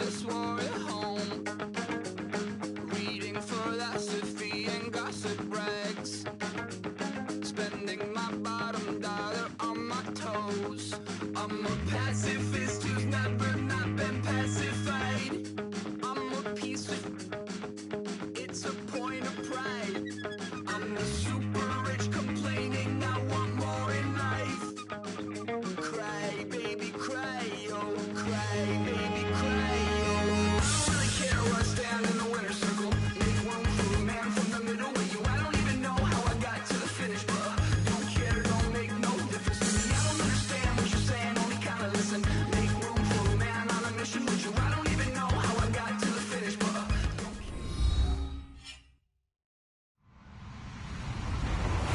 this war at home. Reading philosophy and gossip rags. Spending my bottom dollar on my toes. I'm a pacifist who's never not been pacified. I'm a piece of... It's a point of pride. I'm the super rich complaining I want more in life. Cry, baby, cry, oh, cry, baby, cry, oh. Really care where I stand in the winner's circle. Make room for a man from the middle with you. I don't even know how I got to the finish, but don't care, don't make no difference to me. I don't understand what you're saying, only kinda listen. Make room for a man on a mission with you. I don't even know how I got to the finish, but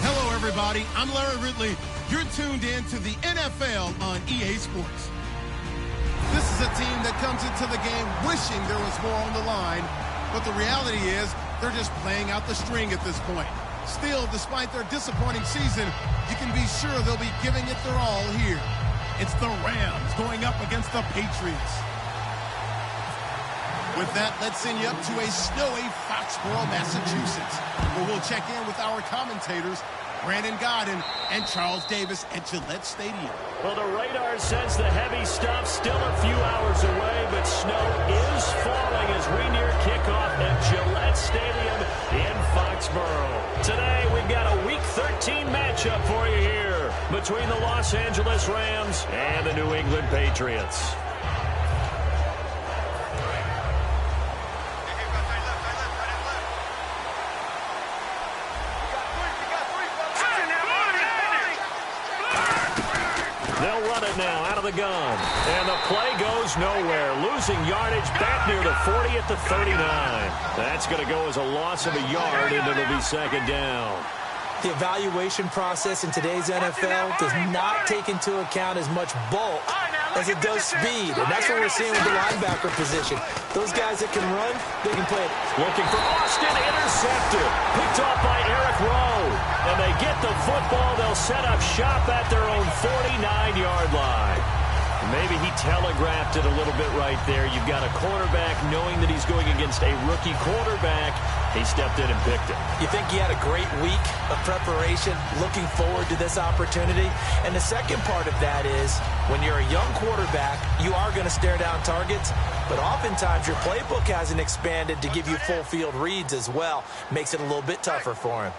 Hello, everybody. I'm Larry Ridley. You're tuned in to the NFL on EA Sports. This is a team that comes into the game wishing there was more on the line, but the reality is they're just playing out the string at this point. Still, despite their disappointing season, you can be sure they'll be giving it their all here. It's the Rams going up against the Patriots. With that, let's send you up to a snowy Foxborough, Massachusetts, where we'll check in with our commentators, Brandon Godden and Charles Davis at Gillette Stadium. Well, the radar says the heavy stuff still a few hours away, but snow is falling as we near kickoff at Gillette Stadium in Foxborough. Today, we've got a Week 13 matchup for you here between the Los Angeles Rams and the New England Patriots. They'll run it now out of the gun. And the play goes nowhere. Losing yardage back near the 40 at the 39. That's going to go as a loss of a yard, and it'll be second down. The evaluation process in today's NFL does not take into account as much bulk as it does speed. And that's what we're seeing with the linebacker position. Those guys that can run, they can play it. Looking for Austin, intercepted. Picked off by Eric Rowe. And they get the football. They'll set up shop at their own 49-yard line. Maybe he telegraphed it a little bit right there. You've got a quarterback knowing that he's going against a rookie quarterback. He stepped in and picked it. You think he had a great week of preparation, looking forward to this opportunity? And the second part of that is, when you're a young quarterback, you are going to stare down targets, but oftentimes your playbook hasn't expanded to give you full field reads as well. Makes it a little bit tougher for him.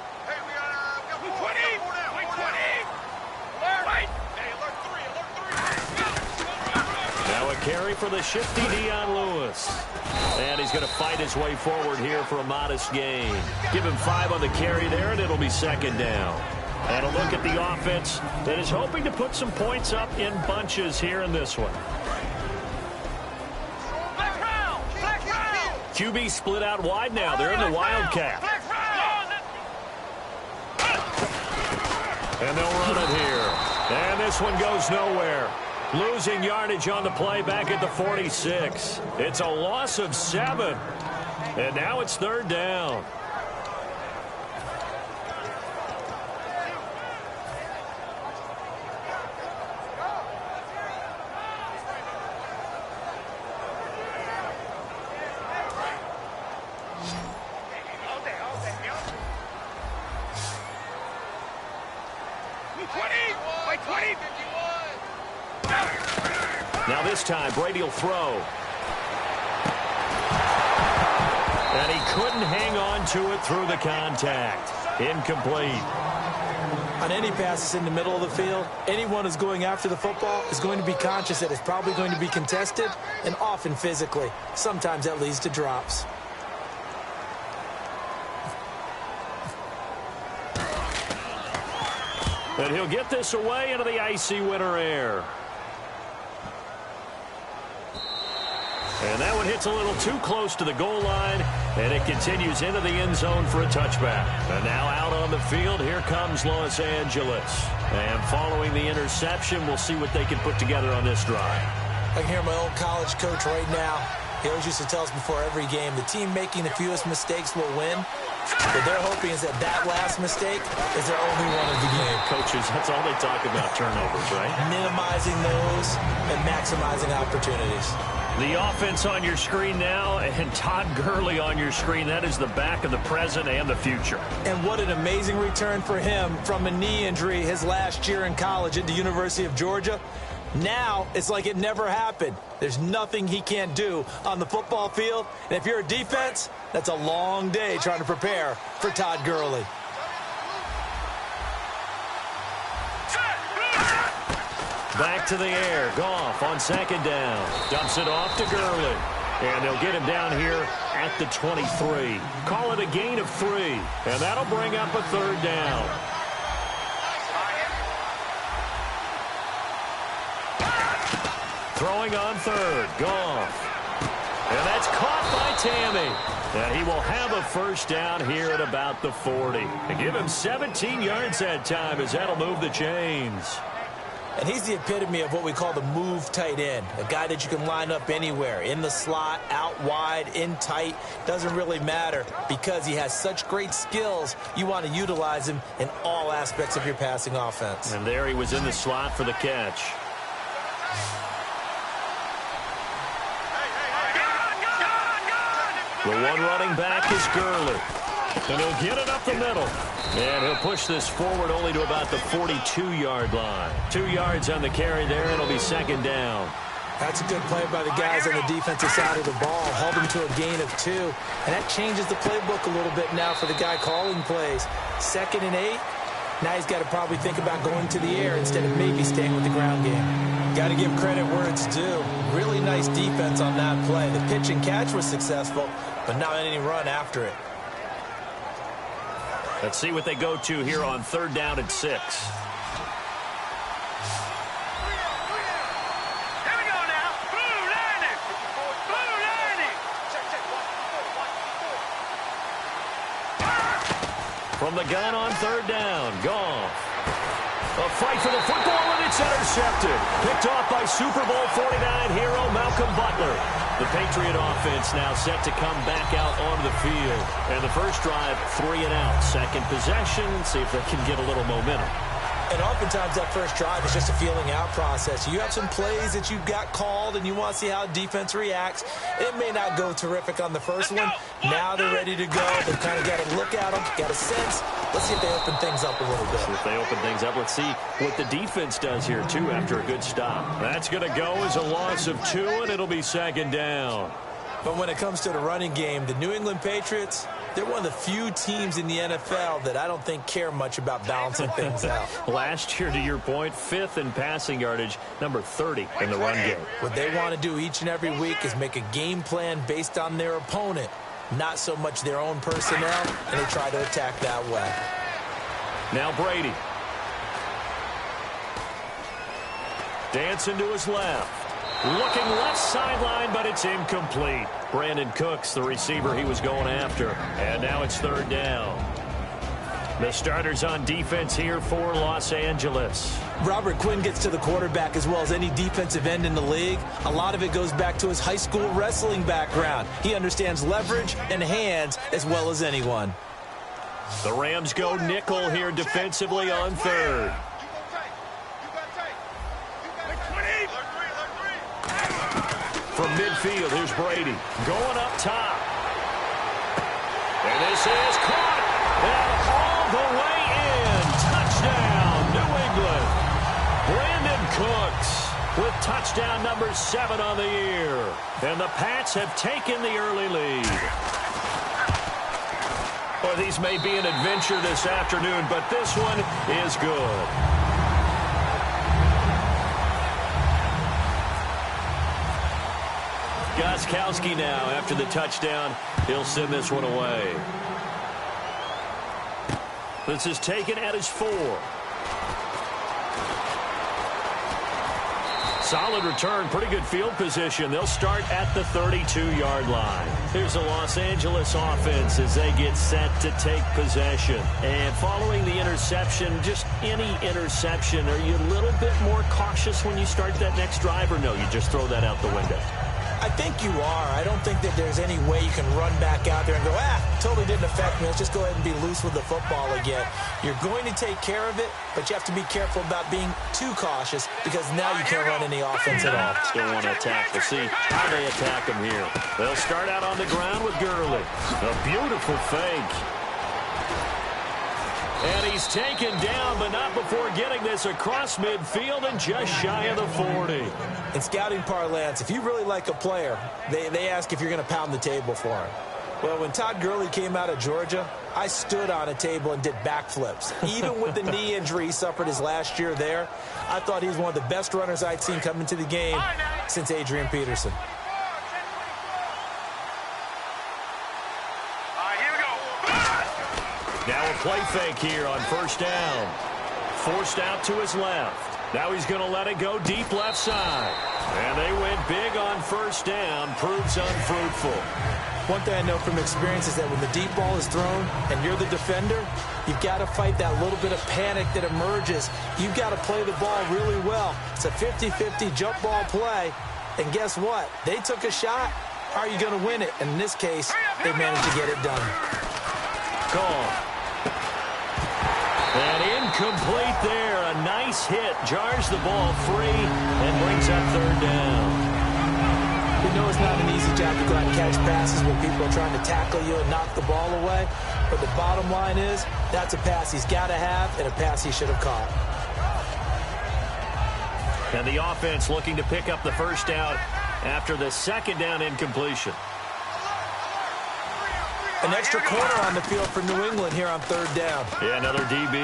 Carry for the shifty Dion Lewis. And he's going to fight his way forward here for a modest gain. Give him 5 on the carry there, and it'll be second down. And a look at the offense that is hoping to put some points up in bunches here in this one. QB split out wide now. They're in the Wildcat. And they'll run it here. And this one goes nowhere. Losing yardage on the play back at the 46. It's a loss of 7. And now it's third down. Now this time, Brady will throw. And he couldn't hang on to it through the contact. Incomplete. On any passes in the middle of the field, anyone who's going after the football is going to be conscious that it's probably going to be contested, and often physically. Sometimes that leads to drops. And he'll get this away into the icy winter air. And that one hits a little too close to the goal line, and it continues into the end zone for a touchback. And now out on the field, here comes Los Angeles. And following the interception, we'll see what they can put together on this drive. I can hear my old college coach right now. He always used to tell us before every game, the team making the fewest mistakes will win. What they're hoping is that that last mistake is their only one of the game. Coaches, that's all they talk about, turnovers, right? Minimizing those and maximizing opportunities. The offense on your screen now, and Todd Gurley on your screen. That is the back of the present and the future. And what an amazing return for him from a knee injury his last year in college at the University of Georgia. Now it's like it never happened. There's nothing he can't do on the football field. And if you're a defense, that's a long day trying to prepare for Todd Gurley. Back to the air. Goff on second down. Dumps it off to Gurley. And they'll get him down here at the 23. Call it a gain of 3. And that'll bring up a third down. Throwing on third. Goff. And that's caught by Tammy. And he will have a first down here at about the 40. And give him 17 yards that time as that'll move the chains. And he's the epitome of what we call the move tight end. A guy that you can line up anywhere. In the slot, out wide, in tight. Doesn't really matter because he has such great skills. You want to utilize him in all aspects of your passing offense. And there he was in the slot for the catch. The one running back is Gurley. And he'll get it up the middle. And he'll push this forward only to about the 42-yard line. 2 yards on the carry there. It'll be second down. That's a good play by the guys on the defensive side of the ball. Held him to a gain of 2. And that changes the playbook a little bit now for the guy calling plays. 2nd and 8. Now he's got to probably think about going to the air instead of maybe staying with the ground game. Got to give credit where it's due. Really nice defense on that play. The pitch and catch was successful, but not any run after it. Let's see what they go to here on 3rd down and 6. Here we go now. Blue lining. Blue lining. From the gun on 3rd down, Goff. A fight for the football, and it's intercepted. Picked off by Super Bowl 49 hero Malcolm Butler. The Patriot offense now set to come back out onto the field. And the first drive, 3 and out. Second possession, see if they can get a little momentum. And oftentimes that first drive is just a feeling out process. You have some plays that you got called and you want to see how defense reacts. It may not go terrific on the first one. Now they're ready to go. They've kind of got to look at them, got a sense. Let's see if they open things up a little bit. See if they open things up. Let's see what the defense does here, too, after a good stop. That's going to go as a loss of 2, and it'll be second down. But when it comes to the running game, the New England Patriots, they're one of the few teams in the NFL that I don't think care much about balancing things out. Last year, to your point, 5th in passing yardage, number 30 in the run game. What they want to do each and every week is make a game plan based on their opponent, not so much their own personnel, and they try to attack that way. Now Brady. Dancing to his left. Looking left sideline, but it's incomplete. Brandon Cooks, the receiver he was going after. And now it's 3rd down. The starters on defense here for Los Angeles. Robert Quinn gets to the quarterback as well as any defensive end in the league. A lot of it goes back to his high school wrestling background. He understands leverage and hands as well as anyone. The Rams go nickel here defensively on 3rd. From midfield, here's Brady going up top. And this is caught. And all the way in. Touchdown, New England. Brandon Cooks with touchdown number 7 on the year. And the Pats have taken the early lead. Well, these may be an adventure this afternoon, but this one is good. Gostkowski now, after the touchdown, he'll send this one away. This is taken at his 4. Solid return, pretty good field position. They'll start at the 32-yard line. Here's the Los Angeles offense as they get set to take possession. And following the interception, just any interception, are you a little bit more cautious when you start that next drive, or no, you just throw that out the window? I think you are. I don't think that there's any way you can run back out there and go, totally didn't affect me. Let's just go ahead and be loose with the football again. You're going to take care of it, but you have to be careful about being too cautious because now you can't run any offense at all. Still want to attack. We'll see how they attack him here. They'll start out on the ground with Gurley. A beautiful fake. And he's taken down, but not before getting this across midfield and just shy of the 40. In scouting parlance, if you really like a player, they ask if you're going to pound the table for him. Well, when Todd Gurley came out of Georgia, I stood on a table and did backflips. Even with the knee injury he suffered his last year there, I thought he was one of the best runners I'd seen come into the game since Adrian Peterson. Now a play fake here on first down. Forced out to his left. Now he's going to let it go deep left side. And they went big on first down. Proves unfruitful. One thing I know from experience is that when the deep ball is thrown and you're the defender, you've got to fight that little bit of panic that emerges. You've got to play the ball really well. It's a 50-50 jump ball play. And guess what? They took a shot. How are you going to win it? And in this case, they managed to get it done. Call. And incomplete there. A nice hit. Jars the ball free and brings up third down. We know it's not an easy job to go out and catch passes when people are trying to tackle you and knock the ball away. But the bottom line is that's a pass he's got to have and a pass he should have caught. And the offense looking to pick up the first down after the second down incompletion. An extra corner on the field for New England here on third down. Yeah, another DB.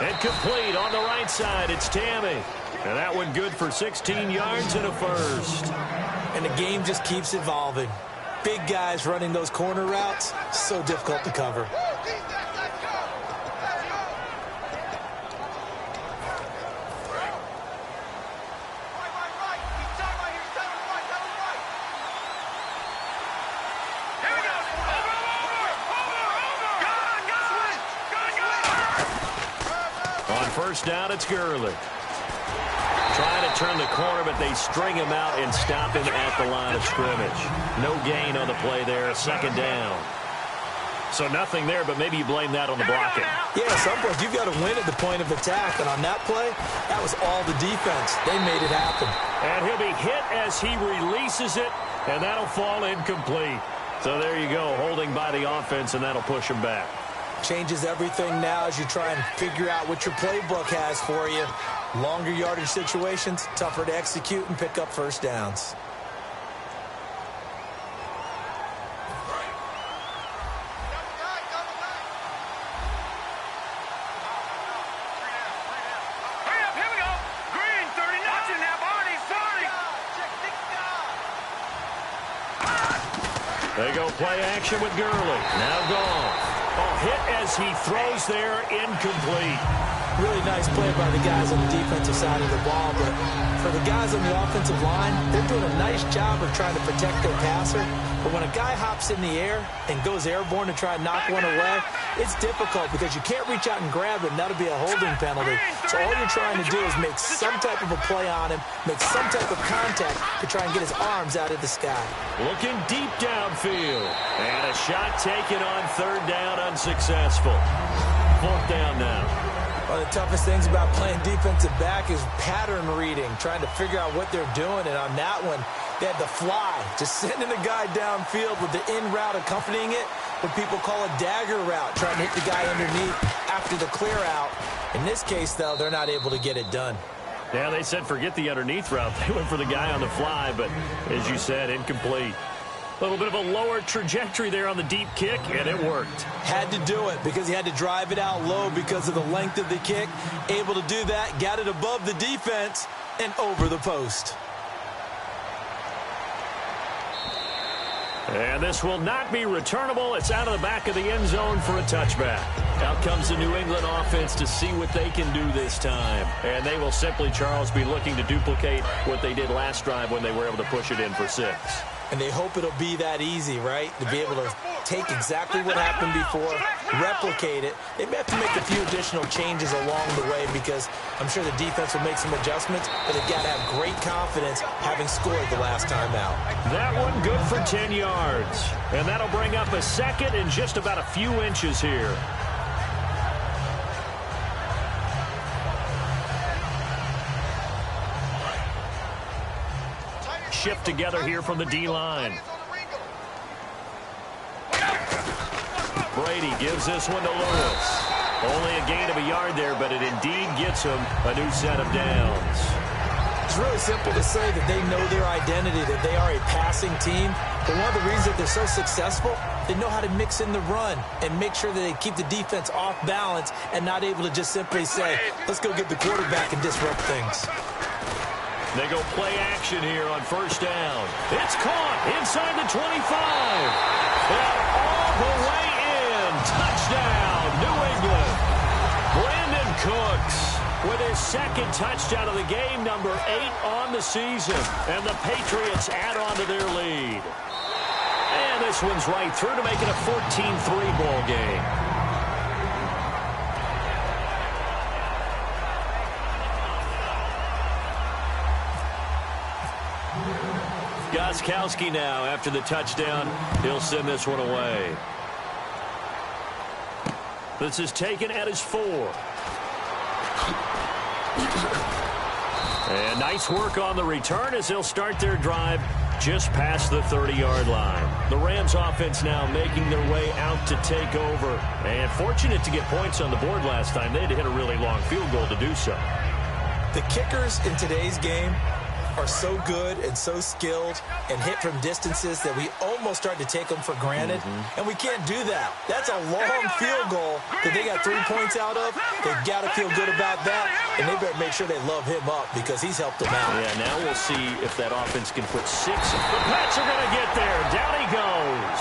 And complete on the right side. It's Tammy. And that one good for 16 yards and a first. And the game just keeps evolving. Big guys running those corner routes, so difficult to cover. First down, it's Gurley. Trying to turn the corner, but they string him out and stop him at the line of scrimmage. No gain on the play there, second down. So nothing there, but maybe you blame that on the blocking. Yeah, at some point, you've got to win at the point of attack. And on that play, that was all the defense. They made it happen. And he'll be hit as he releases it, and that'll fall incomplete. So there you go, holding by the offense, and that'll push him back. Changes everything now as you try and figure out what your playbook has for you. Longer yardage situations, tougher to execute and pick up first downs. They go play action with Gurley. Now gone. Oh, hit as he throws there, incomplete. Really nice play by the guys on the defensive side of the ball, but for the guys on the offensive line, they're doing a nice job of trying to protect their passer. But when a guy hops in the air and goes airborne to try and knock one away, it's difficult because you can't reach out and grab it, and that'll be a holding penalty. So all you're trying to do is make some type of a play on him, make some type of contact to try and get his arms out of the sky. Looking deep downfield. And a shot taken on third down, unsuccessful. Fourth down now. One of the toughest things about playing defensive back is pattern reading, trying to figure out what they're doing. And on that one, they had the fly, just sending the guy downfield with the in route accompanying it, what people call a dagger route, trying to hit the guy underneath after the clear out. In this case, though, they're not able to get it done. Yeah, they said forget the underneath route. They went for the guy on the fly, but as you said, incomplete. A little bit of a lower trajectory there on the deep kick, and it worked. Had to do it because he had to drive it out low because of the length of the kick. Able to do that, got it above the defense and over the post. And this will not be returnable. It's out of the back of the end zone for a touchback. Out comes the New England offense to see what they can do this time. And they will simply, Charles, be looking to duplicate what they did last drive when they were able to push it in for 6. And they hope it'll be that easy, right? To be able to take exactly what happened before, replicate it. They may have to make a few additional changes along the way because I'm sure the defense will make some adjustments, but they've got to have great confidence having scored the last time out. That one good for 10 yards. And that'll bring up a second and just about a few inches here. Shift together here from the D-line. Brady gives this one to Lewis. Only a gain of a yard there, but it indeed gets him a new set of downs. It's really simple to say that they know their identity, that they are a passing team. But one of the reasons that they're so successful, they know how to mix in the run and make sure that they keep the defense off balance and not able to just simply say, let's go get the quarterback and disrupt things. They go play action here on first down. It's caught inside the 25. And all the way in. Touchdown, New England. Brandon Cooks with his second touchdown of the game, number 8 on the season. And the Patriots add on to their lead. And this one's right through to make it a 14-3 ball game. Gostkowski now after the touchdown. He'll send this one away. This is taken at his 4. And nice work on the return as they'll start their drive just past the 30-yard line. The Rams offense now making their way out to take over. And fortunate to get points on the board last time. They had to hit a really long field goal to do so. The kickers in today's game are so good and so skilled and hit from distances that we almost start to take them for granted. And we can't do that. That's a long field goal that they got 3 points out of. They've got to feel good about that, and they better make sure they love him up because he's helped them out. Yeah, now we'll see if that offense can put 6. The Pats are going to get there. Down he goes.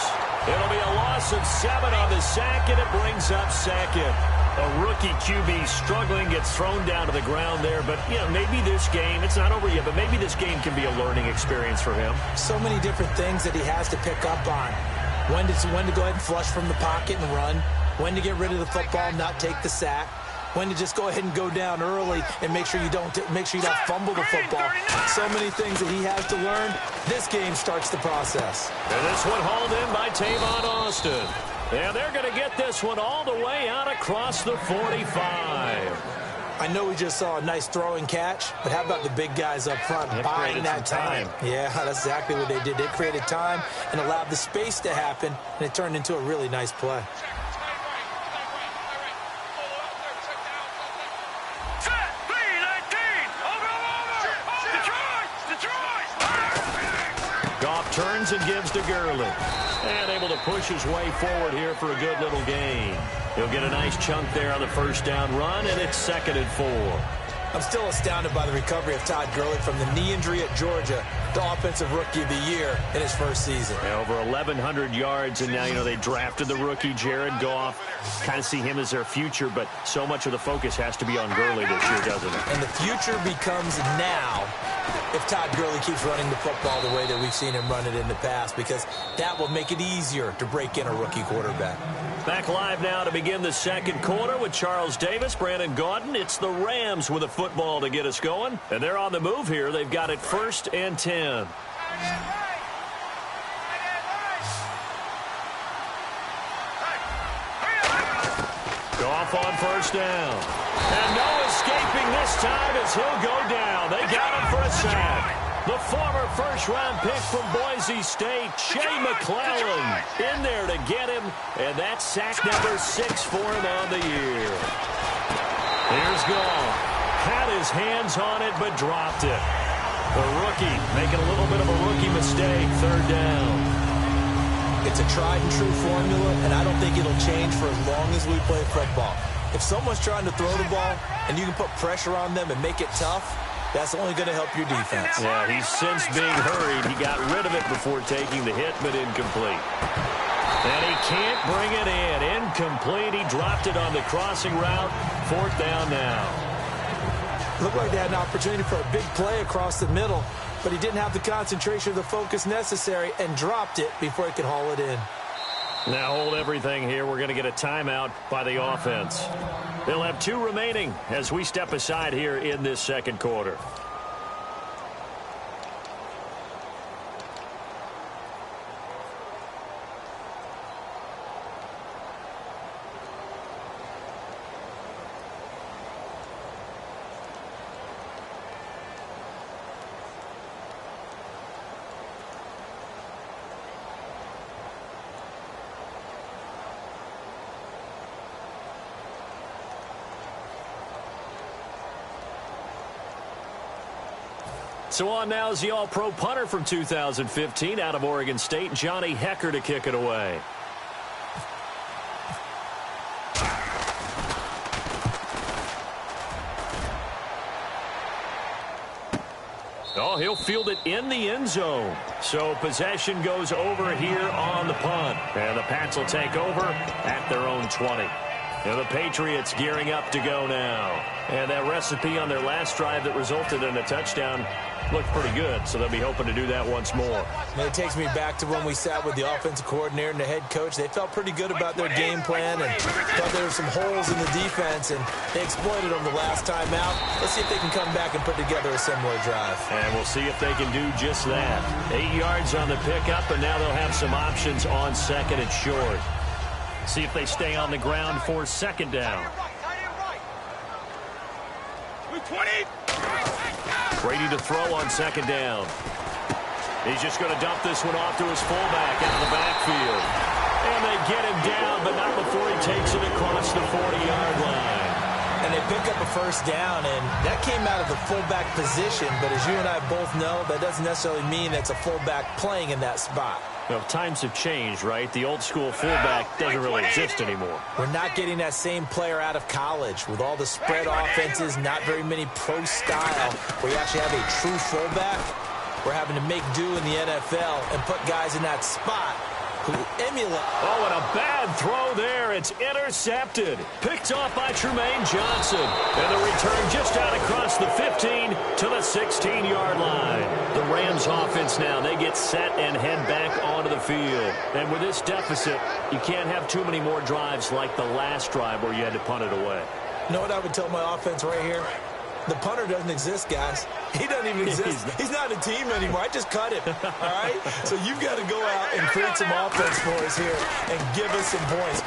It'll be a loss of 7 on the sack, and it brings up second. A rookie QB struggling, gets thrown down to the ground there. But, you know, maybe this game, it's not over yet, but maybe this game can be a learning experience for him. So many different things that he has to pick up on. When to go ahead and flush from the pocket and run. When to get rid of the football and not take the sack. When to just go ahead and go down early and make sure you don't fumble the football. So many things that he has to learn. This game starts the process. And this one hauled in by Tavon Austin. And they're going to get this one all the way out across the 45. I know we just saw a nice throwing catch, but how about the big guys up front buying that time? Yeah, that's exactly what they did. They created time and allowed the space to happen, and it turned into a really nice play. Goff turns and gives to Gurley. And able to push his way forward here for a good little gain. He'll get a nice chunk there on the first down run, and it's 2nd and 4. I'm still astounded by the recovery of Todd Gurley from the knee injury at Georgia, the offensive rookie of the year in his first season. Yeah, over 1,100 yards, and now, you know, they drafted the rookie Jared Goff. Kind of see him as their future, but so much of the focus has to be on Gurley this year, doesn't it? And the future becomes now if Todd Gurley keeps running the football the way that we've seen him run it in the past, because that will make it easier to break in a rookie quarterback. Back live now to begin the second quarter with Charles Davis, Brandon Gaudin. It's the Rams with a football to get us going, and they're on the move here. They've got it 1st and 10. Goff on first down. And no escaping this time as he'll go down. They got him for a sack. The former first-round pick from Boise State, Shea McClellan, in there to get him. And that's sack number 6 for him on the year. Here's Goff. Had his hands on it, but dropped it. The rookie making a little bit of a rookie mistake. 3rd down. It's a tried-and-true formula, and I don't think it'll change for as long as we play football. If someone's trying to throw the ball and you can put pressure on them and make it tough, that's only going to help your defense. Yeah, he's since being hurried. He got rid of it before taking the hit, but incomplete. And he can't bring it in. Incomplete. He dropped it on the crossing route. 4th down now. Looked like they had an opportunity for a big play across the middle, but he didn't have the concentration or the focus necessary and dropped it before he could haul it in. Now hold everything here. We're going to get a timeout by the offense. They'll have 2 remaining as we step aside here in this second quarter. So on now is the All-Pro punter from 2015 out of Oregon State, Johnny Hecker, to kick it away. Oh, he'll field it in the end zone. So possession goes over here on the punt. And the Pats will take over at their own 20. And the Patriots gearing up to go now. And that recipe on their last drive that resulted in a touchdown looked pretty good, so they'll be hoping to do that once more. And it takes me back to when we sat with the offensive coordinator and the head coach. They felt pretty good about their game plan and thought there were some holes in the defense, and they exploited them the last time out. Let's see if they can come back and put together a similar drive. And we'll see if they can do just that. 8 yards on the pickup, and now they'll have some options on second and short. See if they stay on the ground for second down. Brady to throw on second down. He's just going to dump this one off to his fullback out of the backfield. And they get him down, but not before he takes it across the 40-yard line. And they pick up a first down, and that came out of the fullback position. But as you and I both know, that doesn't necessarily mean it's a fullback playing in that spot. Well, times have changed, right? The old school fullback doesn't really exist anymore. We're not getting that same player out of college. With all the spread offenses, not very many pro style, where you actually have a true fullback. We're having to make do in the NFL and put guys in that spot who emulate. Oh, and a bad throw there. It's intercepted. Picked off by Trumaine Johnson. And the return just out across the 15 to the 16-yard line. The Rams offense now, they get set and head back onto the field. And with this deficit, you can't have too many more drives like the last drive where you had to punt it away. You know what I would tell my offense right here? The punter doesn't exist, guys. He doesn't even exist. He's not a team anymore. I just cut him, all right? So you've got to go out and create some offense for us here and give us some points.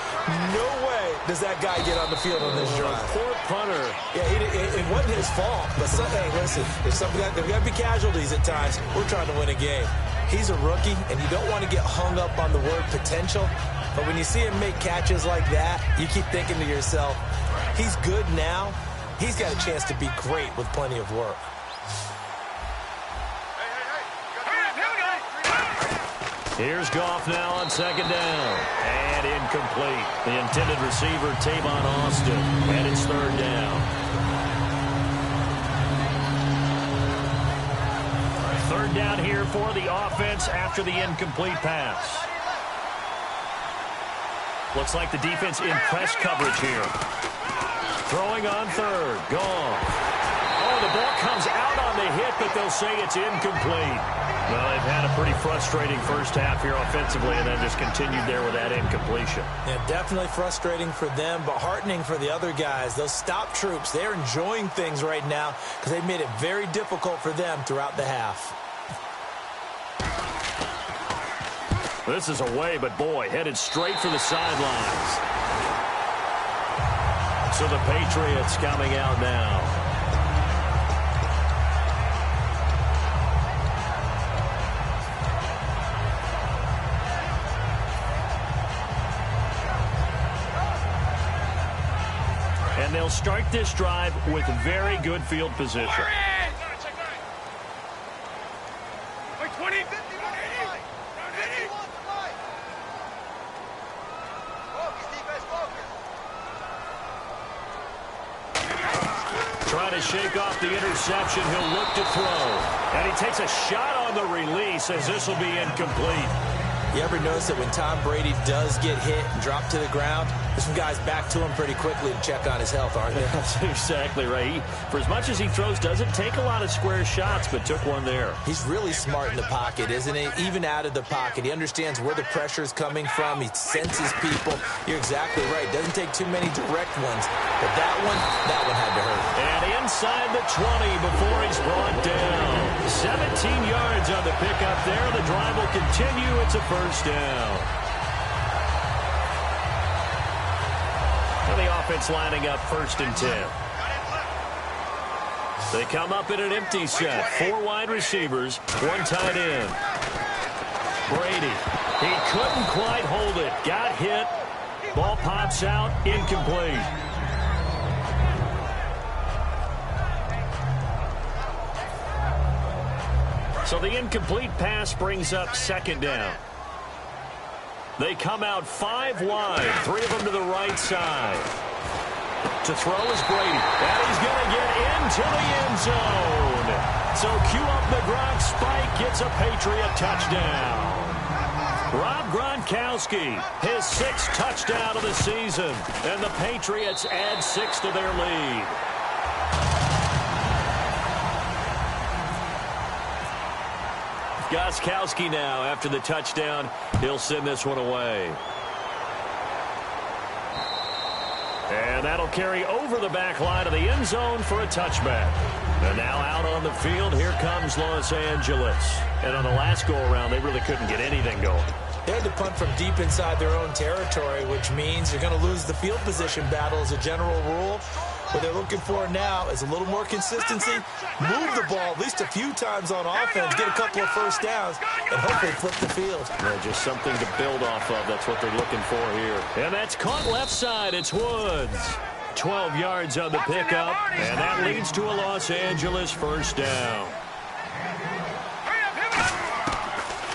No way does that guy get on the field on this drive. Poor punter. Yeah, it wasn't his fault. But hey, listen, there's got to be casualties at times. We're trying to win a game. He's a rookie, and you don't want to get hung up on the word potential. But when you see him make catches like that, you keep thinking to yourself, he's good now. He's got a chance to be great with plenty of work. Here's Goff now on second down. And incomplete. The intended receiver, Tavon Austin. And it's third down. Third down here for the offense after the incomplete pass. Looks like the defense in press coverage here. Throwing on third. Gone. Oh, the ball comes out on the hit, but they'll say it's incomplete. Well, they've had a pretty frustrating first half here offensively and then just continued there with that incompletion. Yeah, definitely frustrating for them, but heartening for the other guys. Those stop troops, they're enjoying things right now because they've made it very difficult for them throughout the half. This is away, but boy, headed straight for the sidelines. So the Patriots coming out now. And they'll start this drive with very good field position. Trying to shake off the interception. He'll look to throw. And he takes a shot on the release as this will be incomplete. You ever notice that when Tom Brady does get hit and drop to the ground, there's some guys back to him pretty quickly to check on his health, aren't there? That's exactly right. For as much as he throws, doesn't take a lot of square shots, but took one there. He's really smart in the pocket, isn't he? Even out of the pocket. He understands where the pressure is coming from. He senses people. You're exactly right. Doesn't take too many direct ones. But that one had to hurt. And inside the 20 before he's brought down. 17 yards on the pickup there. The drive will continue. It's a first down. And the offense lining up 1st and 10. They come up in an empty set. 4 wide receivers, 1 tight end. Brady. He couldn't quite hold it. Got hit. Ball pops out. Incomplete. So the incomplete pass brings up 2nd down. They come out 5 wide, 3 of them to the right side. To throw is Brady. And he's going to get into the end zone. So cue up the Gronk spike, gets a Patriot touchdown. Rob Gronkowski, his 6th touchdown of the season. And the Patriots add 6 to their lead. Gostkowski now, after the touchdown, he'll send this one away. And that'll carry over the back line of the end zone for a touchback. And now out on the field, here comes Los Angeles. And on the last go-around, they really couldn't get anything going. They had to punt from deep inside their own territory, which means you're going to lose the field position battle as a general rule. What they're looking for now is a little more consistency, move the ball at least a few times on offense, get a couple of first downs, and hopefully flip the field. Yeah, just something to build off of. That's what they're looking for here. And that's caught left side. It's Woods. 12 yards on the pickup, and that leads to a Los Angeles first down.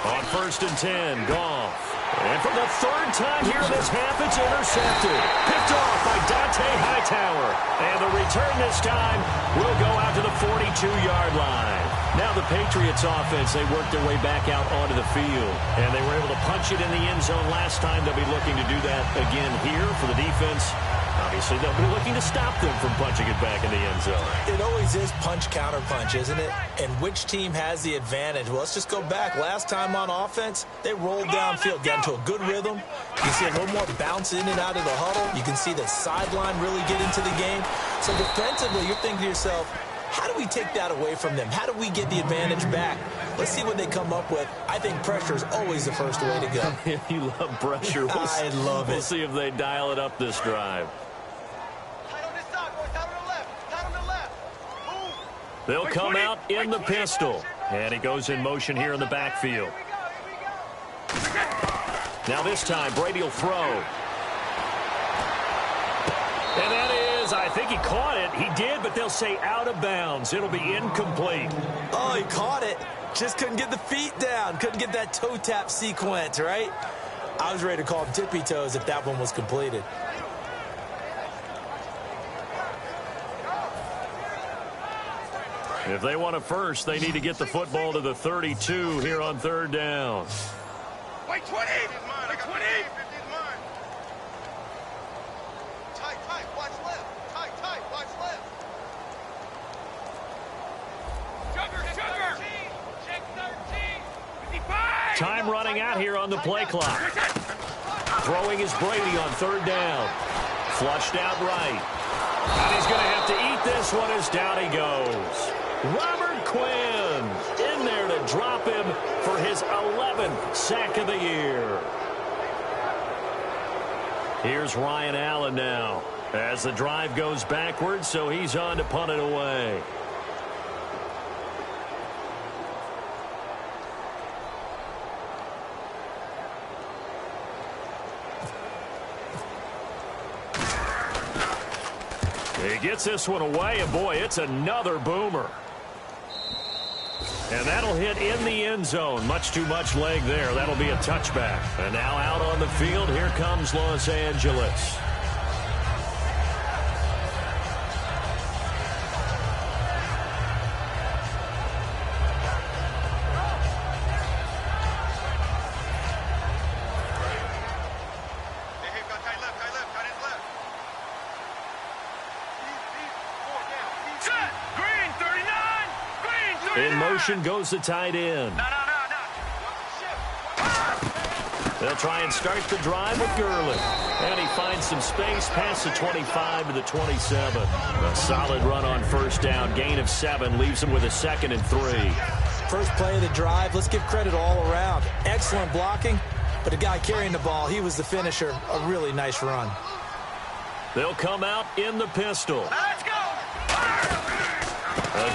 On 1st and 10, Goff. And for the 3rd time here in this half, it's intercepted. Picked off by Dante Hightower. And the return this time will go out to the 42-yard line. Now the Patriots offense, they worked their way back out onto the field. And they were able to punch it in the end zone last time. They'll be looking to do that again here for the defense. Obviously, they'll be looking to stop them from punching it back in the end zone. It always is punch-counter-punch, isn't it? And which team has the advantage? Well, let's just go back. Last time on offense, they rolled downfield, got into a good rhythm. You can see a little more bounce in and out of the huddle. You can see the sideline really get into the game. So defensively, you're thinking to yourself, how do we take that away from them? How do we get the advantage back? Let's see what they come up with. I think pressure is always the first way to go. You love pressure. I love it. We'll see if they dial it up this drive. They'll come out in the pistol. And he goes in motion here in the backfield. Now this time, Brady will throw. And that is, I think he caught it. He did, but they'll say out of bounds. It'll be incomplete. Oh, he caught it. Just couldn't get the feet down. Couldn't get that toe tap sequence, right? I was ready to call him tippy toes if that one was completed. If they want a first, they need to get the football to the 32 here on 3rd down. Wait, 20! Wait, 20! Tight, watch left. Tight, watch left. Sugar! Check 13! 55! Time running out here on the play clock. Throwing is Brady on 3rd down. Flushed out right. And he's going to have to eat this one as down he goes. Robert Quinn in there to drop him for his 11th sack of the year. Here's Ryan Allen now as the drive goes backwards, so he's on to punt it away. He gets this one away, and boy, it's another boomer. And that'll hit in the end zone. Much too much leg there. That'll be a touchback. And now out on the field, here comes Los Angeles. In motion goes the tight end. No. They'll try and start the drive with Gurley. And he finds some space past the 25 to the 27. A solid run on first down. Gain of 7 leaves him with a 2nd and 3. First play of the drive, let's give credit all around. Excellent blocking, but the guy carrying the ball, he was the finisher. A really nice run. They'll come out in the pistol. Let's go.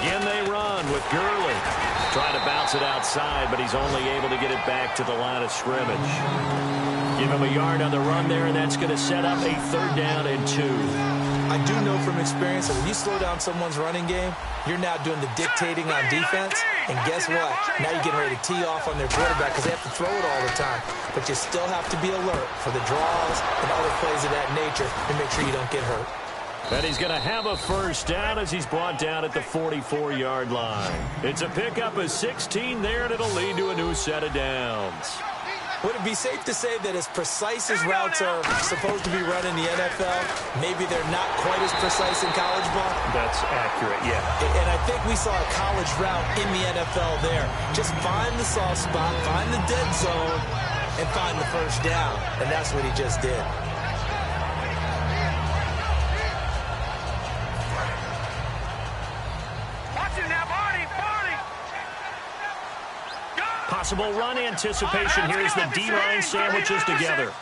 Again they run with Gurley. Trying to bounce it outside, but he's only able to get it back to the line of scrimmage. Give him a yard on the run there, and that's going to set up a 3rd down and 2. I do know from experience that when you slow down someone's running game, you're now doing the dictating on defense. And guess what? Now you're getting ready to tee off on their quarterback because they have to throw it all the time. But you still have to be alert for the draws and other plays of that nature to make sure you don't get hurt. And he's going to have a 1st down as he's brought down at the 44-yard line. It's a pickup of 16 there, and it'll lead to a new set of downs. Would it be safe to say that as precise as routes are supposed to be run in the NFL, maybe they're not quite as precise in college ball? That's accurate, yeah. And I think we saw a college route in the NFL there. Just find the soft spot, find the dead zone, and find the 1st down. And that's what he just did. Possible run anticipation. Here's the D-line sandwiches together. No.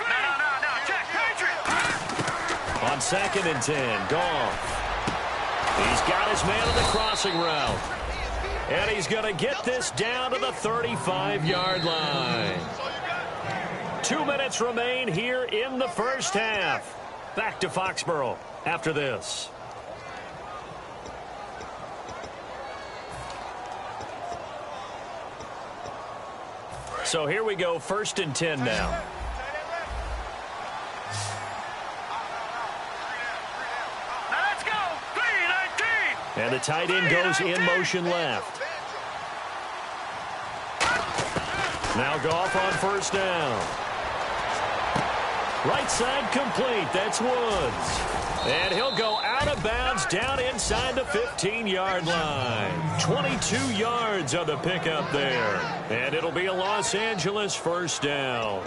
Check, Patriot. On 2nd and 10, Goff. He's got his man on the crossing route. And he's going to get this down to the 35-yard line. 2 minutes remain here in the first half. Back to Foxborough after this. So here we go, 1st and 10 now. Let's go. 3-19. And the tight end goes in motion left. Now Goff on 1st down. Right side complete. That's Woods. And he'll go out of bounds down inside the 15-yard line. 22 yards on the pickup there. And it'll be a Los Angeles 1st down.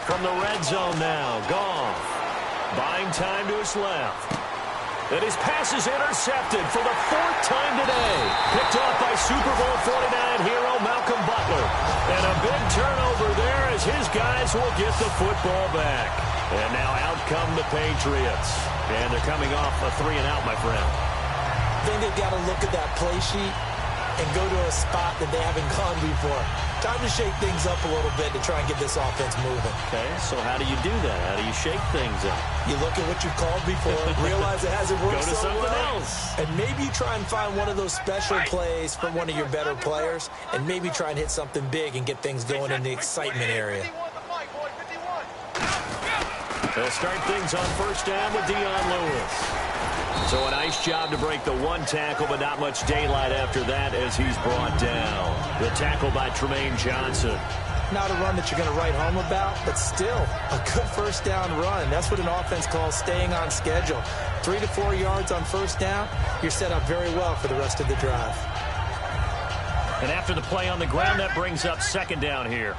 From the red zone now, Goff. Buying time to his left. And his pass is intercepted for the 4th time today. Picked off by Super Bowl 49 hero Malcolm Butler. And a big turnover there as his guys will get the football back. And now out come the Patriots. And they're coming off a 3-and-out, my friend. I think they've got to look at that play sheet and go to a spot that they haven't gone before. Time to shake things up a little bit to try and get this offense moving. Okay, so how do you do that? How do you shake things up? You look at what you called before, realize it hasn't worked Go to so something well, else. and maybe you try and find one of those special plays from one of your better players, and maybe try and hit something big and get things going in the excitement area. They'll start things on 1st down with Dion Lewis. So a nice job to break the 1 tackle, but not much daylight after that as he's brought down. The tackle by Tremaine Johnson. Not a run that you're going to write home about, but still a good 1st down run. That's what an offense calls staying on schedule. 3 to 4 yards on 1st down, you're set up very well for the rest of the drive. And after the play on the ground, that brings up 2nd down here.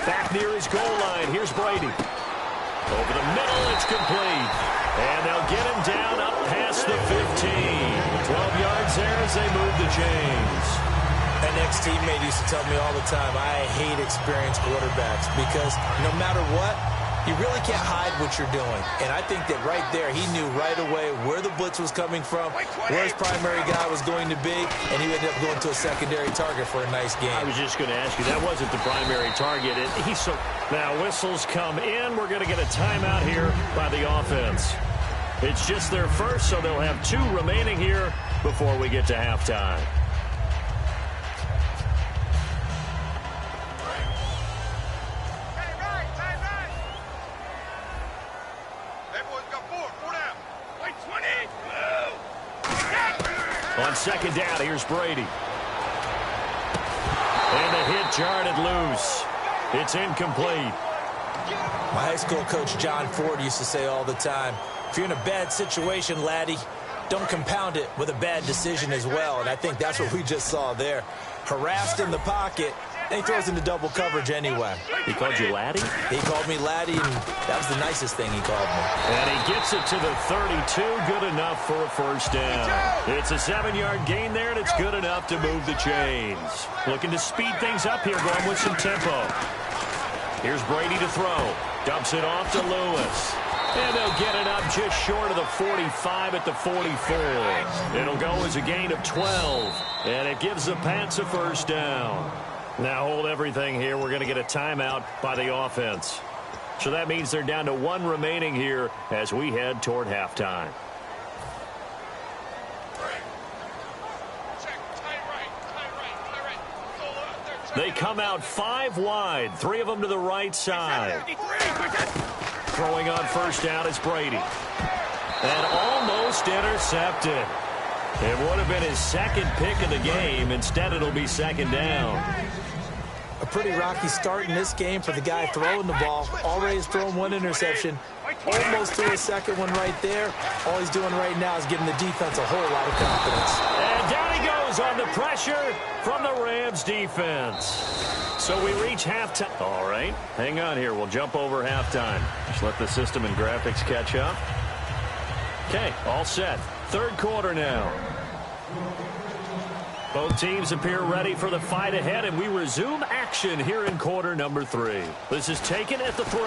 Back near his goal line. Here's Brady. Over the middle, it's complete. And they'll get him down up past the 15. 12 yards there as they move the chains. An ex-teammate used to tell me all the time, I hate experienced quarterbacks because no matter what, you really can't hide what you're doing. And I think that right there, he knew right away where the blitz was coming from, where his primary guy was going to be, and he ended up going to a secondary target for a nice game. I was just going to ask you, that wasn't the primary target. Now whistles come in. We're going to get a timeout here by the offense. It's just their first, so they'll have 2 remaining here before we get to halftime. On second down, here's Brady. And the hit jarred it loose. It's incomplete. My high school coach, John Ford, used to say all the time, if you're in a bad situation, laddie, don't compound it with a bad decision as well. And I think that's what we just saw there. Harassed in the pocket, and he throws into double coverage anyway. He called you laddie? He called me laddie, and that was the nicest thing he called me. And he gets it to the 32. Good enough for a first down. It's a 7-yard gain there, and it's good enough to move the chains. Looking to speed things up here, going with some tempo. Here's Brady to throw. Dumps it off to Lewis. And they'll get it up just short of the 45 at the 44. It'll go as a gain of 12. And it gives the Pats a first down. Now hold everything here. We're going to get a timeout by the offense. So that means they're down to 1 remaining here as we head toward halftime. They come out 5 wide, 3 of them to the right side. Throwing on first down is Brady. And almost intercepted. It would have been his second pick of the game. Instead, it'll be second down. A pretty rocky start in this game for the guy throwing the ball. Already has thrown 1 interception. Almost threw a second one right there. All he's doing right now is giving the defense a whole lot of confidence. And down he goes on the pressure from the Rams defense. So we reach halftime. All right, hang on here. We'll jump over halftime. Just let the system and graphics catch up. Okay, all set. Third quarter now. Both teams appear ready for the fight ahead, and we resume action here in quarter number 3. This is taken at the 3.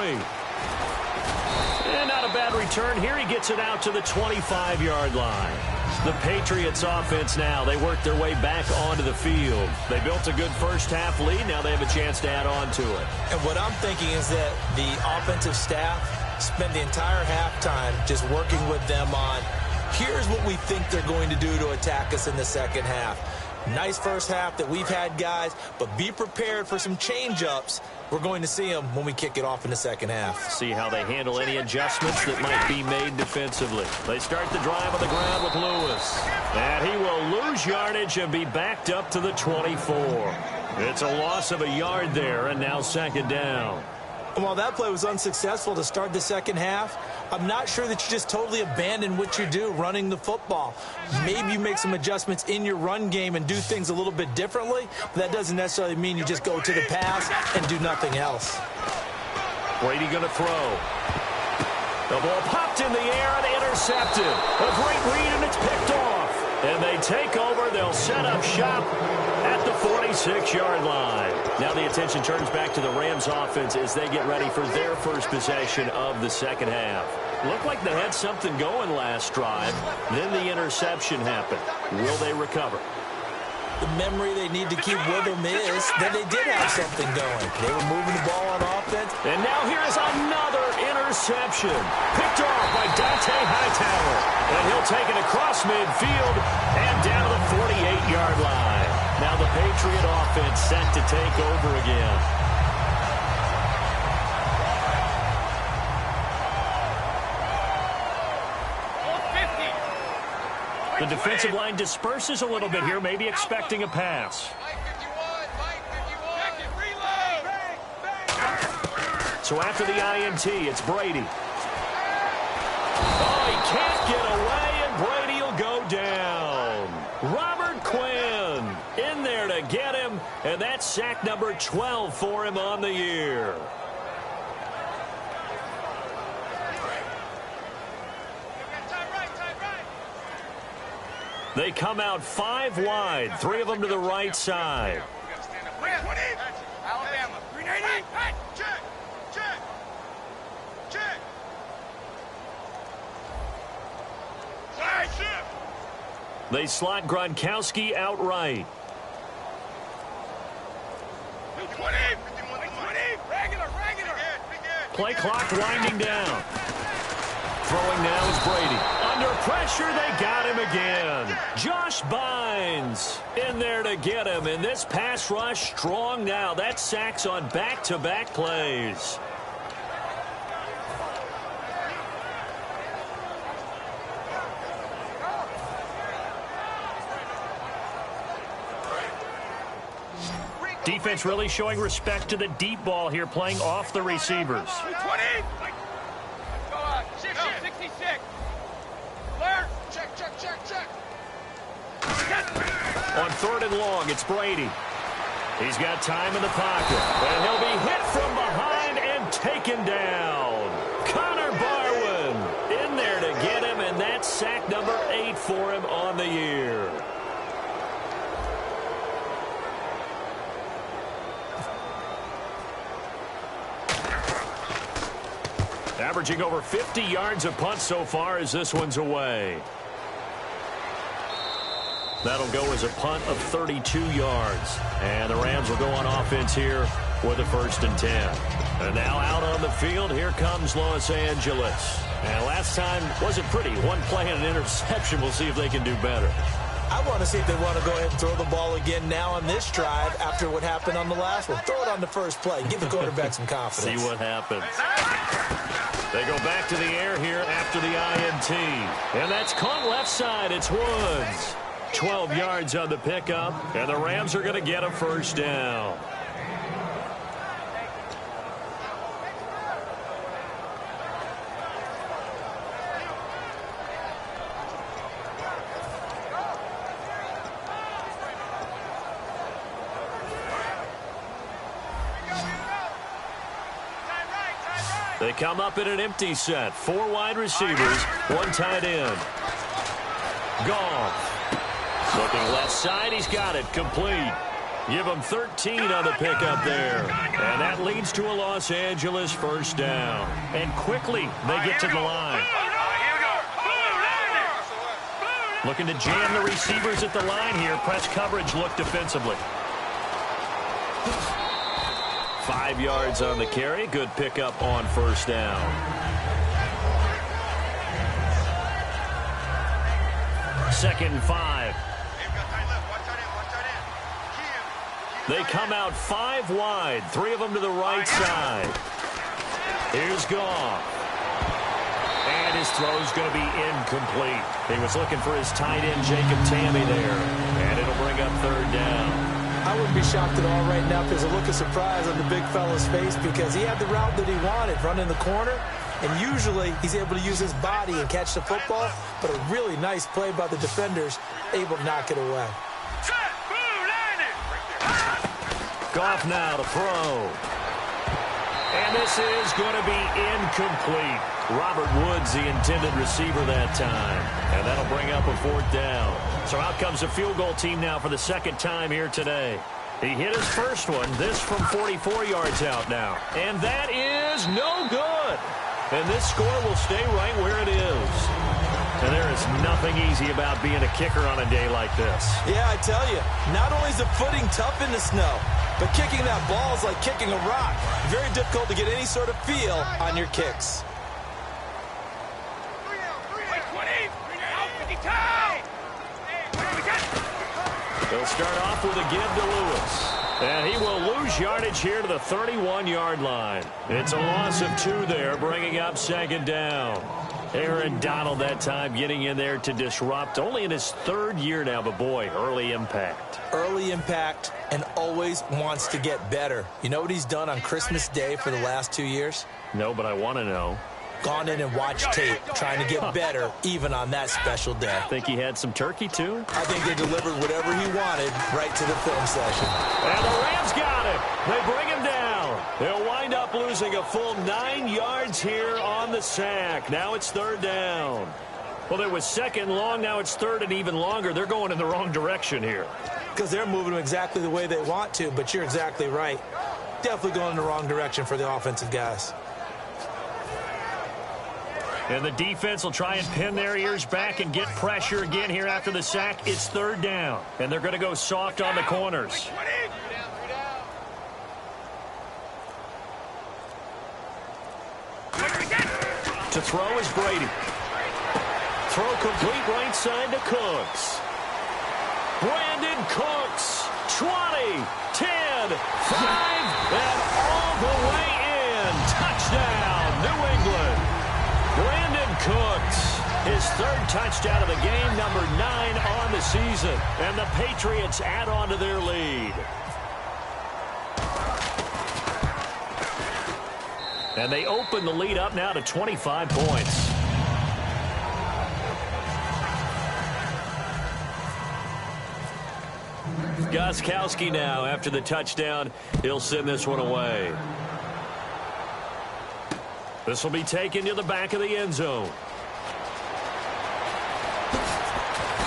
And not a bad return here. He gets it out to the 25-yard line. The Patriots offense now, they work their way back onto the field. They built a good first-half lead. Now they have a chance to add on to it. And what I'm thinking is that the offensive staff spent the entire halftime just working with them on, here's what we think they're going to do to attack us in the second half. Nice first half that we've had, guys, but be prepared for some change-ups. We're going to see them when we kick it off in the second half. See how they handle any adjustments that might be made defensively. They start the drive on the ground with Lewis. And he will lose yardage and be backed up to the 24. It's a loss of a yard there, and now second down. And while that play was unsuccessful to start the second half, I'm not sure that you just totally abandon what you do running the football. Maybe you make some adjustments in your run game and do things a little bit differently, but that doesn't necessarily mean you just go to the pass and do nothing else. Brady going to throw. The ball popped in the air and intercepted. A great read, and it's picked off. And they take over. They'll set up shop at the 46-yard line. Now the attention turns back to the Rams offense as they get ready for their first possession of the second half. Looked like they had something going last drive. Then the interception happened. Will they recover? The memory they need to keep with them is that they did have something going. They were moving the ball on offense. And now here's another interception. Picked off by Dante Hightower. And he'll take it across midfield and down to the 48-yard line. Now the Patriot offense set to take over again. The defensive line disperses a little bit here, maybe expecting a pass. So after the INT, it's Brady. Oh, he can't get away, and Brady will go down. Robert Quinn in there to get him, and that's sack number 12 for him on the year. They come out 5 wide, 3 of them to the right side. Alabama. Check. They slot Gronkowski outright. Play clock winding down. Throwing now is Brady. Under pressure, they got him again. Josh Bynes in there to get him. And this pass rush strong now. That's sacks on back-to-back plays. Defense really showing respect to the deep ball here, playing off the receivers. 20. Go on. 66. Learn. Check. On 3rd and long, it's Brady. He's got time in the pocket, and he'll be hit from behind and taken down. Connor Barwin in there to get him, and that's sack number 8 for him on the year. Averaging over 50 yards a punt so far as this one's away. That'll go as a punt of 32 yards. And the Rams will go on offense here with a 1st and 10. And now out on the field, here comes Los Angeles. And last time wasn't pretty. One play and an interception. We'll see if they can do better. I want to see if they want to go ahead and throw the ball again now on this drive after what happened on the last one. Throw it on the first play. Give the quarterback some confidence. See what happens. They go back to the air here after the INT. And that's caught left side. It's Woods. 12 yards on the pickup, and the Rams are going to get a 1st down. They come up in an empty set. 4 wide receivers, 1 tight end. Goff. Looking left side, he's got it, complete. Give him 13 on the pickup there. And that leads to a Los Angeles 1st down. And quickly, they get to the line. Looking to jam the receivers at the line here. Press coverage look defensively. 5 yards on the carry. Good pickup on 1st down. 2nd and 5. They come out 5 wide, 3 of them to the right side. Here's Goff. And his throw's going to be incomplete. He was looking for his tight end, Jacob Tammy there. And it'll bring up 3rd down. I wouldn't be shocked at all right now if there's a look of surprise on the big fella's face because he had the route that he wanted, running the corner. And usually he's able to use his body and catch the football. But a really nice play by the defenders, able to knock it away. Goff now to throw. And this is going to be incomplete. Robert Woods, the intended receiver that time. And that'll bring up a 4th down. So out comes the field goal team now for the 2nd time here today. He hit his first one. This from 44 yards out now. And that is no good. And this score will stay right where it is. And there is nothing easy about being a kicker on a day like this. Yeah, I tell you, not only is the footing tough in the snow, but kicking that ball is like kicking a rock. Very difficult to get any sort of feel on your kicks. They'll start off with a give to Lewis. And he will lose yardage here to the 31-yard line. It's a loss of 2 there, bringing up 2nd down. Aaron Donald that time getting in there to disrupt. Only in his 3rd year now, but boy, early impact. Early impact and always wants to get better. You know what he's done on Christmas Day for the last 2 years? No, but I want to know. Gone in and watched tape, trying to get better even on that special day. Think he had some turkey, too? I think they delivered whatever he wanted right to the film session. And the Rams got him. They bring him down. They'll wind up losing a full 9 yards here on the sack. Now it's 3rd down. Well, it was 2nd long. Now it's 3rd and even longer. They're going in the wrong direction here. Because they're moving them exactly the way they want to, but you're exactly right. Definitely going in the wrong direction for the offensive guys. And the defense will try and pin their ears back and get pressure again here after the sack. It's 3rd down. And they're going to go soft on the corners. To throw is Brady. Throw complete right side to Cooks. Brandon Cooks. 20, 10, 5, and all the way in. Touchdown, New England. Brandon Cooks, his 3rd touchdown of the game, number 9 on the season. And the Patriots add on to their lead. And they open the lead up now to 25 points. Gostkowski now after the touchdown. He'll send this one away. This will be taken to the back of the end zone.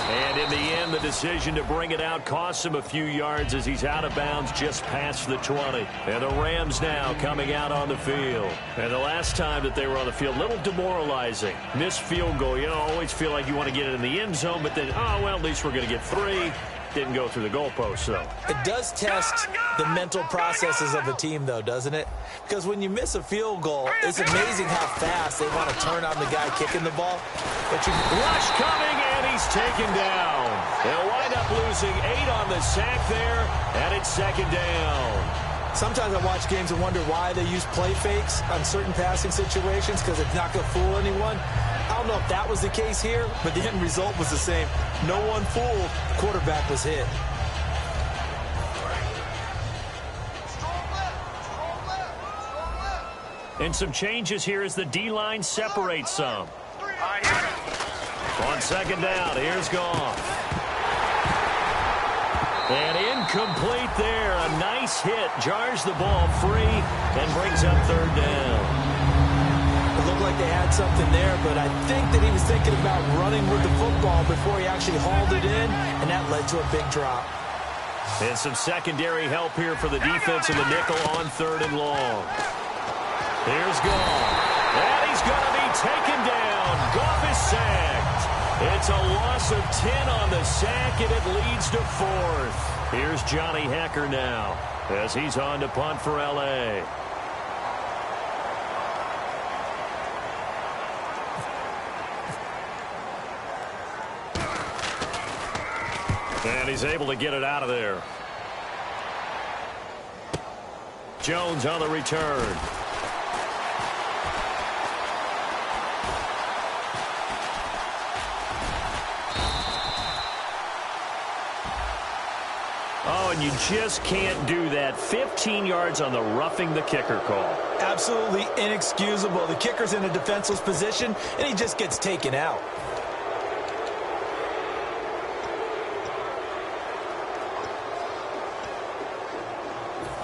And in the end, the decision to bring it out costs him a few yards as he's out of bounds just past the 20. And the Rams now coming out on the field. And the last time that they were on the field, a little demoralizing. Missed field goal. You know, always feel like you want to get it in the end zone, but then, oh, well, at least we're going to get 3. Didn't go through the goalpost, though. It does test the mental processes of a team, though, doesn't it? Because when you miss a field goal, it's amazing how fast they want to turn on the guy kicking the ball. But you rush coming, and he's taken down. They'll wind up losing 8 on the sack there, and it's second down. Sometimes I watch games and wonder why they use play fakes on certain passing situations, because it's not going to fool anyone. I don't know if that was the case here, but the end result was the same. No one fooled. Quarterback was hit. And some changes here as the D-line separates some. On second down, here's Goff. And incomplete there. A nice hit. Jars the ball free and brings up third down. It looked like they had something there, but I think that he was thinking about running with the football before he actually hauled it in, and that led to a big drop. And some secondary help here for the defense in the nickel on third and long. Here's Goff. And he's going to be taken down. Goff is sacked. It's a loss of 10 on the sack, and it leads to 4th. Here's Johnny Hecker now as he's on to punt for L.A. And he's able to get it out of there. Jones on the return. Oh, and you just can't do that. 15 yards on the roughing the kicker call. Absolutely inexcusable. The kicker's in a defenseless position, and he just gets taken out.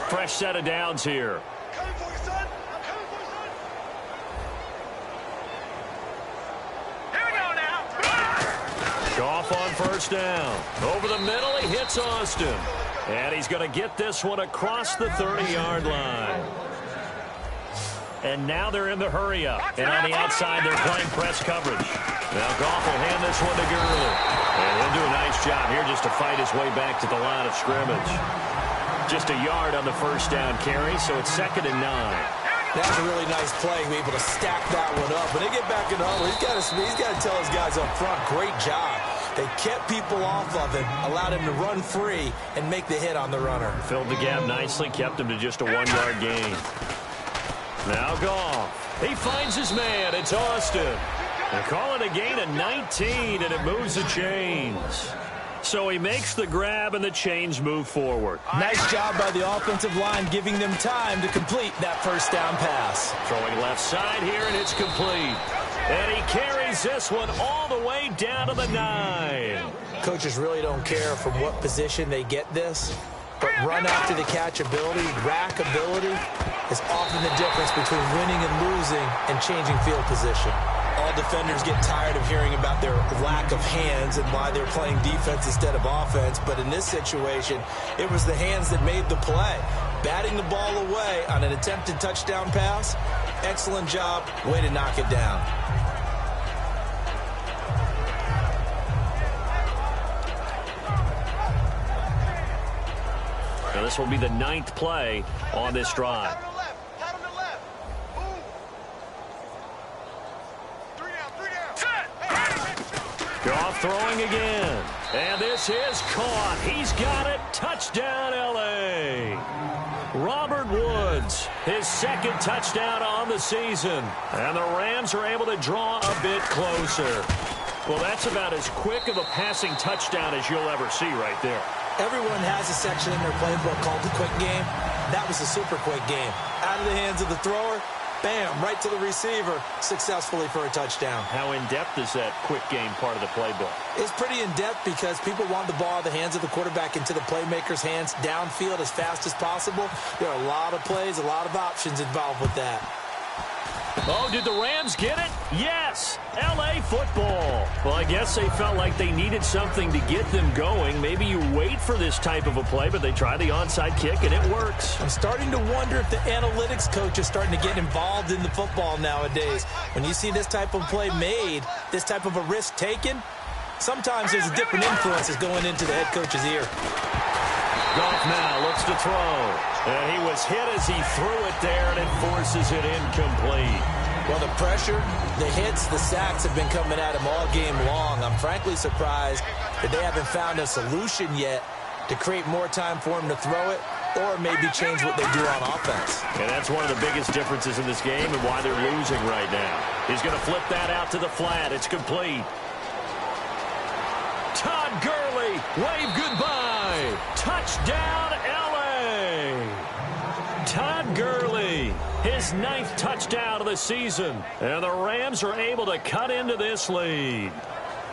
Fresh set of downs here. Coming for you, son. I'm coming for you, son. Here we go now. Goff on first down. Over the middle, he hits Austin. And he's going to get this one across the 30-yard line. And now they're in the hurry-up. And on the outside, they're playing press coverage. Now Goff will hand this one to Gurley. And he'll do a nice job here just to fight his way back to the line of scrimmage. Just a yard on the first down carry, so it's 2nd and 9. That was a really nice play, be able to stack that one up. When they get back in the huddle, he's got to tell his guys up front, great job. They kept people off of him, allowed him to run free and make the hit on the runner. Filled the gap nicely, kept him to just a 1-yard gain. Now Goff. He finds his man. It's Austin. They call it a gain of 19, and it moves the chains. So he makes the grab, and the chains move forward. Nice job by the offensive line, giving them time to complete that first down pass. Throwing left side here, and it's complete. And he carries this one all the way down to the 9. Coaches really don't care from what position they get this, but run after the catch ability, rack ability, is often the difference between winning and losing and changing field position. All defenders get tired of hearing about their lack of hands and why they're playing defense instead of offense. But in this situation, it was the hands that made the play. Batting the ball away on an attempted touchdown pass. Excellent job. Way to knock it down. Now this will be the 9th play on this drive. Goff throwing again. And this is caught. He's got it. Touchdown, L.A. Robert Woods, his 2nd touchdown on the season. And the Rams are able to draw a bit closer. Well, that's about as quick of a passing touchdown as you'll ever see right there. Everyone has a section in their playbook called the quick game. That was a super quick game. Out of the hands of the thrower, bam, right to the receiver, successfully for a touchdown. How in-depth is that quick game part of the playbook? It's pretty in-depth because people want the ball out of the hands of the quarterback into the playmaker's hands downfield as fast as possible. There are a lot of plays, a lot of options involved with that. Oh, did the Rams get it? Yes! L.A. football. Well, I guess they felt like they needed something to get them going. Maybe you wait for this type of a play, but they try the onside kick, and it works. I'm starting to wonder if the analytics coach is starting to get involved in the football nowadays. When you see this type of play made, this type of a risk taken, sometimes there's a different influences going into the head coach's ear. Goff now looks to throw. And he was hit as he threw it there, and it forces it incomplete. Well, the pressure, the hits, the sacks have been coming at him all game long. I'm frankly surprised that they haven't found a solution yet to create more time for him to throw it or maybe change what they do on offense. And that's one of the biggest differences in this game and why they're losing right now. He's going to flip that out to the flat. It's complete. Todd Gurley, wave goodbye. Touchdown, L.A. Todd Gurley, his 9th touchdown of the season. And the Rams are able to cut into this lead.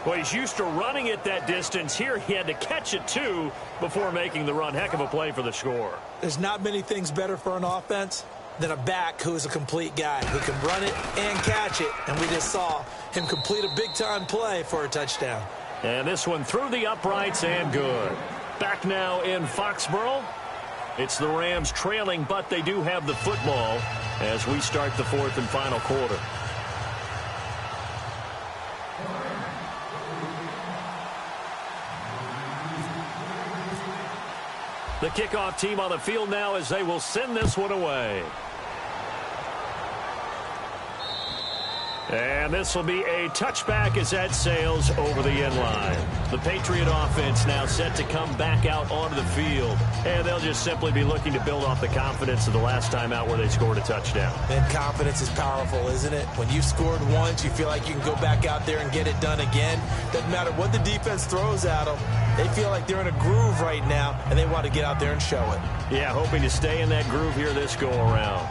Well, he's used to running it that distance. Here he had to catch it, too, before making the run. Heck of a play for the score. There's not many things better for an offense than a back who is a complete guy who can run it and catch it. And we just saw him complete a big-time play for a touchdown. And this one through the uprights and good. Back now in Foxborough. It's the Rams trailing, but they do have the football as we start the 4th and final quarter. The kickoff team on the field now as they will send this one away. And this will be a touchback as that sails over the end line. The Patriot offense now set to come back out onto the field. And they'll just simply be looking to build off the confidence of the last time out where they scored a touchdown. And confidence is powerful, isn't it? When you've scored once, you feel like you can go back out there and get it done again. Doesn't matter what the defense throws at them. They feel like they're in a groove right now, and they want to get out there and show it. Yeah, hoping to stay in that groove here this go-around.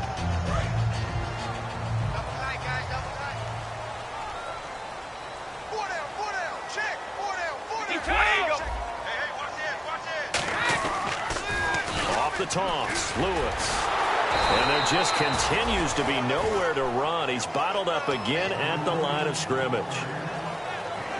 The toss, Lewis. And there just continues to be nowhere to run. He's bottled up again at the line of scrimmage.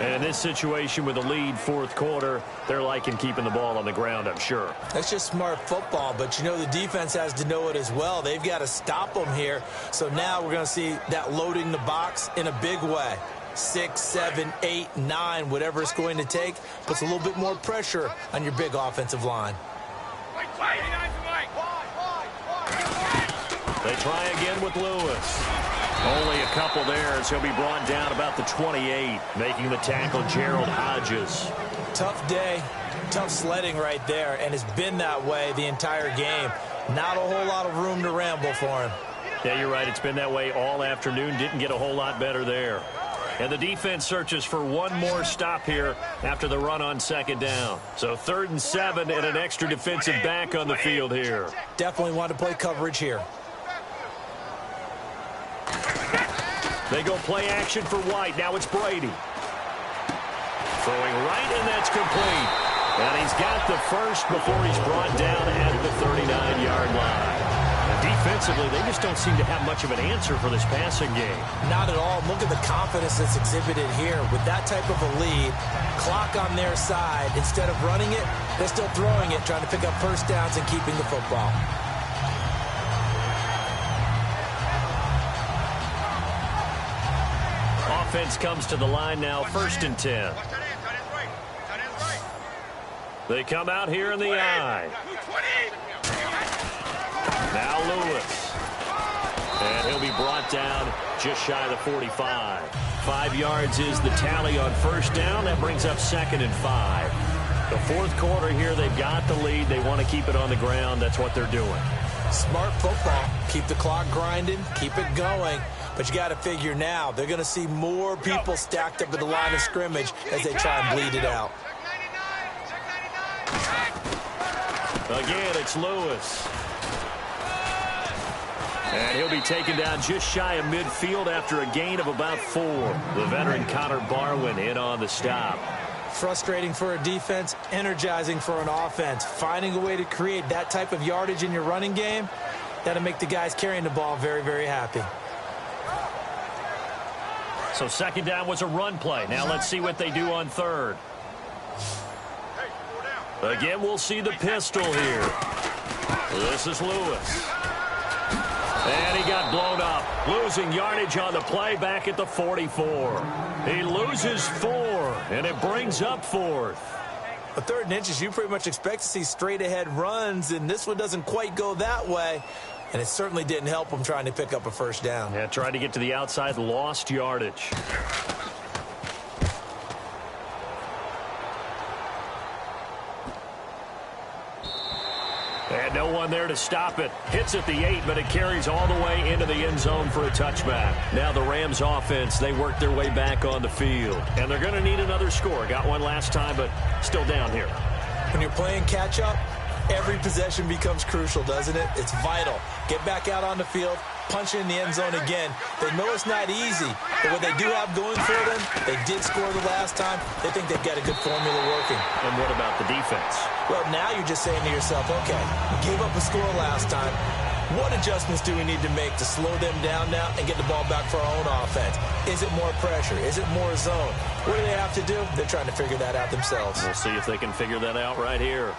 And in this situation with the lead 4th quarter, they're liking keeping the ball on the ground, I'm sure. That's just smart football, but you know the defense has to know it as well. They've got to stop them here. So now we're going to see that loading the box in a big way. 6, 7, 8, 9, whatever it's going to take, puts a little bit more pressure on your big offensive line. They try again with Lewis. Only a couple there as he'll be brought down about the 28, making the tackle Gerald Hodges. Tough day, tough sledding right there, and it's been that way the entire game. Not a whole lot of room to ramble for him. Yeah, you're right. It's been that way all afternoon. Didn't get a whole lot better there. And the defense searches for one more stop here after the run on 2nd down. So 3rd and 7 and an extra defensive back on the field here. Definitely want to play coverage here. They go play action for White. Now it's Brady. Throwing right, and that's complete. And he's got the first before he's brought down at the 39-yard line. Defensively, they just don't seem to have much of an answer for this passing game. Not at all. Look at the confidence that's exhibited here. With that type of a lead, clock on their side, instead of running it, they're still throwing it, trying to pick up first downs and keeping the football. Offense comes to the line now, 1st and 10. They come out here in the eye. Now Lewis. And he'll be brought down just shy of the 45. 5 yards is the tally on 1st down. That brings up 2nd and 5. The 4th quarter here, they've got the lead. They want to keep it on the ground. That's what they're doing. Smart football. Keep the clock grinding. Keep it going. But you got to figure now, they're going to see more people stacked up at the line of scrimmage as they try and bleed it out. Again, it's Lewis. And he'll be taken down just shy of midfield after a gain of about 4. The veteran Connor Barwin in on the stop. Frustrating for a defense, energizing for an offense. Finding a way to create that type of yardage in your running game, that'll make the guys carrying the ball very, very happy. So second down was a run play. Now let's see what they do on third. Again, we'll see the pistol here. This is Lewis. And he got blown up. Losing yardage on the play back at the 44. He loses 4, and it brings up 4th. A 3rd and inches, you pretty much expect to see straight-ahead runs, and this one doesn't quite go that way. And it certainly didn't help him trying to pick up a first down. Yeah, tried to get to the outside, lost yardage. And no one there to stop it. Hits at the 8, but it carries all the way into the end zone for a touchback. Now the Rams offense, they work their way back on the field. And they're going to need another score. Got one last time, but still down here. When you're playing catch-up, every possession becomes crucial, doesn't it? It's vital. Get back out on the field, punch it in the end zone again. They know it's not easy, but what they do have going for them, they did score the last time. They think they've got a good formula working. And what about the defense? Well, now you're just saying to yourself, okay, we gave up a score last time. What adjustments do we need to make to slow them down now and get the ball back for our own offense? Is it more pressure? Is it more zone? What do they have to do? They're trying to figure that out themselves. We'll see if they can figure that out right here.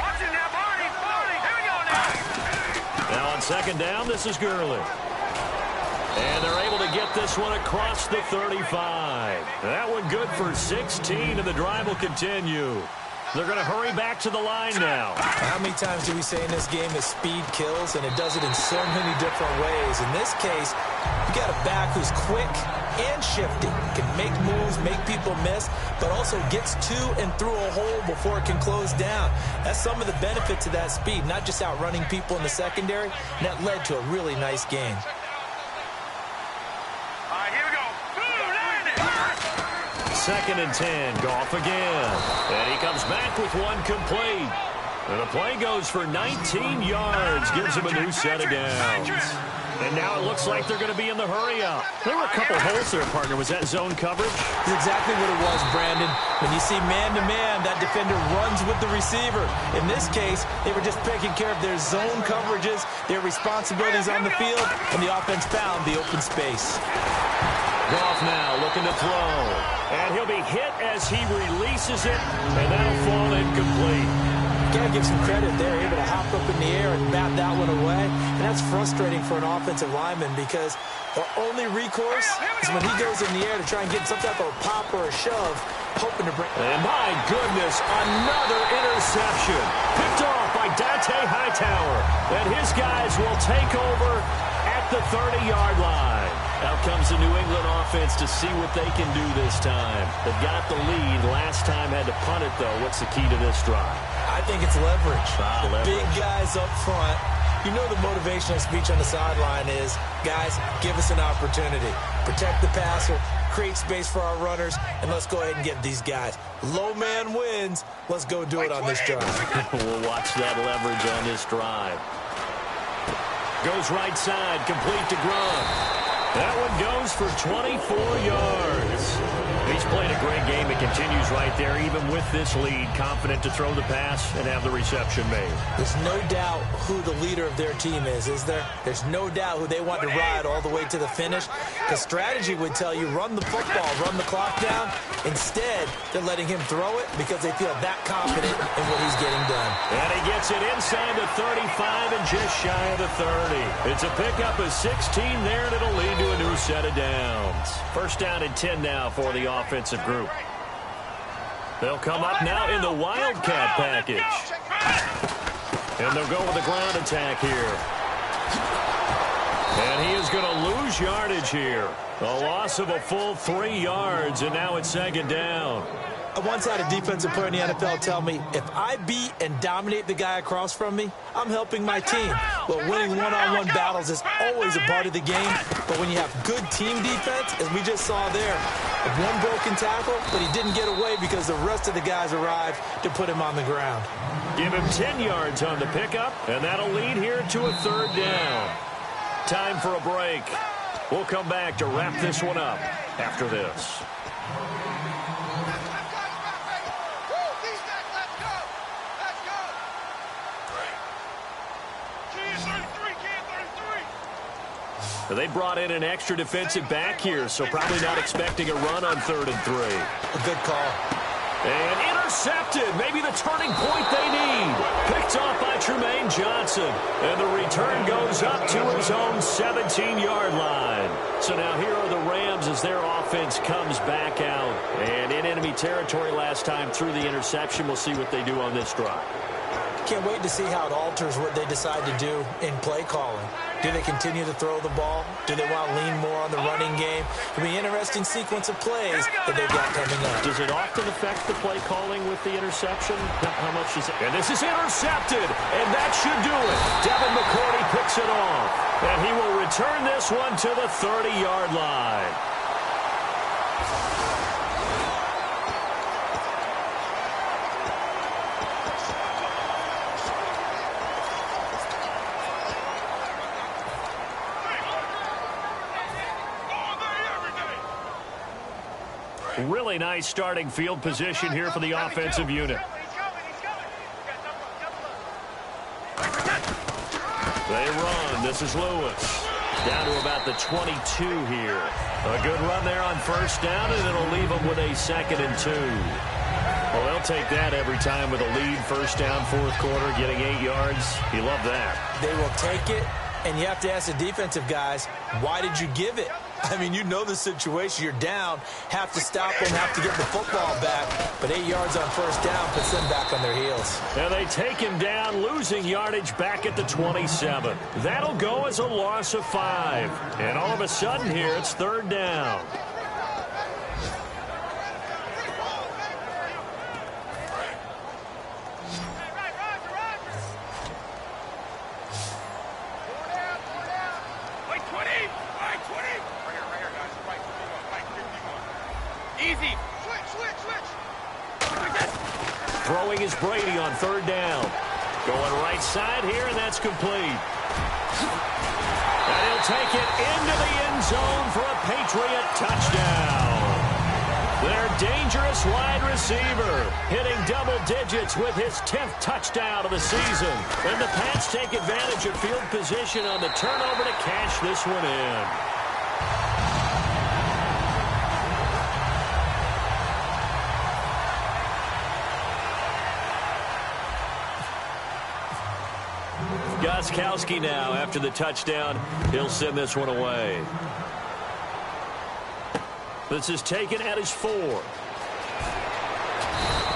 Watch it now, Barney. Here we go now. Now on second down, this is Gurley. And they're able to get this one across the 35. That one good for 16, and the drive will continue. They're going to hurry back to the line now. How many times do we say in this game that speed kills, and it does it in so many different ways? In this case, you got a back who's quick and shifty, can make moves, make people miss, but also gets to and through a hole before it can close down. That's some of the benefits of that speed, not just outrunning people in the secondary, and that led to a really nice game. All right, here we go. Second and 10, Goff again. And he comes back with one complete. And the play goes for 19 yards, gives him a new set of downs. And now it looks like they're going to be in the hurry-up. There were a couple holes there, partner. Was that zone coverage? That's exactly what it was, Brandon. When you see man-to-man, that defender runs with the receiver. In this case, they were just taking care of their zone coverages, their responsibilities on the field, and the offense found the open space. Goff now looking to throw. And he'll be hit as he releases it, and that'll fall incomplete. Got to give some credit there, able to hop up in the air and bat that one away. And that's frustrating for an offensive lineman because the only recourse is when he goes in the air to try and get some type of a pop or a shove, hoping to bring... And my goodness, another interception. Picked off by Dante Hightower. And his guys will take over at the 30-yard line. Out comes the New England offense to see what they can do this time. They've got the lead. Last time had to punt it, though. What's the key to this drive? I think it's leverage. Leverage. Big guys up front. You know the motivational speech on the sideline is, guys, give us an opportunity. Protect the passer, create space for our runners, and let's go ahead and get these guys. Low man wins. Let's go do it on this drive. We'll watch that leverage on this drive. Goes right side, complete to Gronk. That one goes for 24 yards. He's played a great game. It continues right there, even with this lead. Confident to throw the pass and have the reception made. There's no doubt who the leader of their team is there? There's no doubt who they want to ride all the way to the finish. Because strategy would tell you, run the football, run the clock down. Instead, they're letting him throw it because they feel that confident in what he's getting done. And he gets it inside the 35 and just shy of the 30. It's a pickup of 16 there, and it'll lead to a new set of downs. First down and 10 now for the offensive group. They'll come up now in the Wildcat package. And they'll go with a ground attack here. And he is going to lose yardage here. A loss of a full 3 yards, and now it's second down. I once had a defensive player in the NFL tell me, if I beat and dominate the guy across from me, I'm helping my team. Well, winning one-on-one battles is always a part of the game, but when you have good team defense, as we just saw there, one broken tackle, but he didn't get away because the rest of the guys arrived to put him on the ground. Give him 10 yards on the pickup, and that'll lead here to a third down. Time for a break. We'll come back to wrap this one up after this. They brought in an extra defensive back here, so probably not expecting a run on 3rd and 3. A good call. And intercepted. Maybe the turning point they need. Picked off by Trumaine Johnson. And the return goes up to his own 17-yard line. So now here are the Rams as their offense comes back out. And in enemy territory last time through the interception. We'll see what they do on this drive. Can't wait to see how it alters what they decide to do in play calling. Do they continue to throw the ball? Do they want to lean more on the running game? It'll be an interesting sequence of plays that they've got coming up. Does it often affect the play calling with the interception? How much is it? And this is intercepted, and that should do it. Devin McCourty picks it off, and he will return this one to the 30-yard line. Really nice starting field position here for the offensive unit. They run. This is Lewis. Down to about the 22 here. A good run there on first down, and it'll leave them with a 2nd and 2. Well, they'll take that every time with a lead. First down, 4th quarter, getting 8 yards. You love that. They will take it, and you have to ask the defensive guys, why did you give it? I mean, you know the situation. You're down, have to stop them, have to get the football back. But 8 yards on first down puts them back on their heels. And they take him down, losing yardage back at the 27. That'll go as a loss of 5. And all of a sudden here, it's 3rd down. Throwing is Brady on 3rd down. Going right side here, and that's complete. And he'll take it into the end zone for a Patriot touchdown. Their dangerous wide receiver hitting double digits with his 10th touchdown of the season. And the Pats take advantage of field position on the turnover to cash this one in. Gostkowski now after the touchdown. He'll send this one away. This is taken at his 4.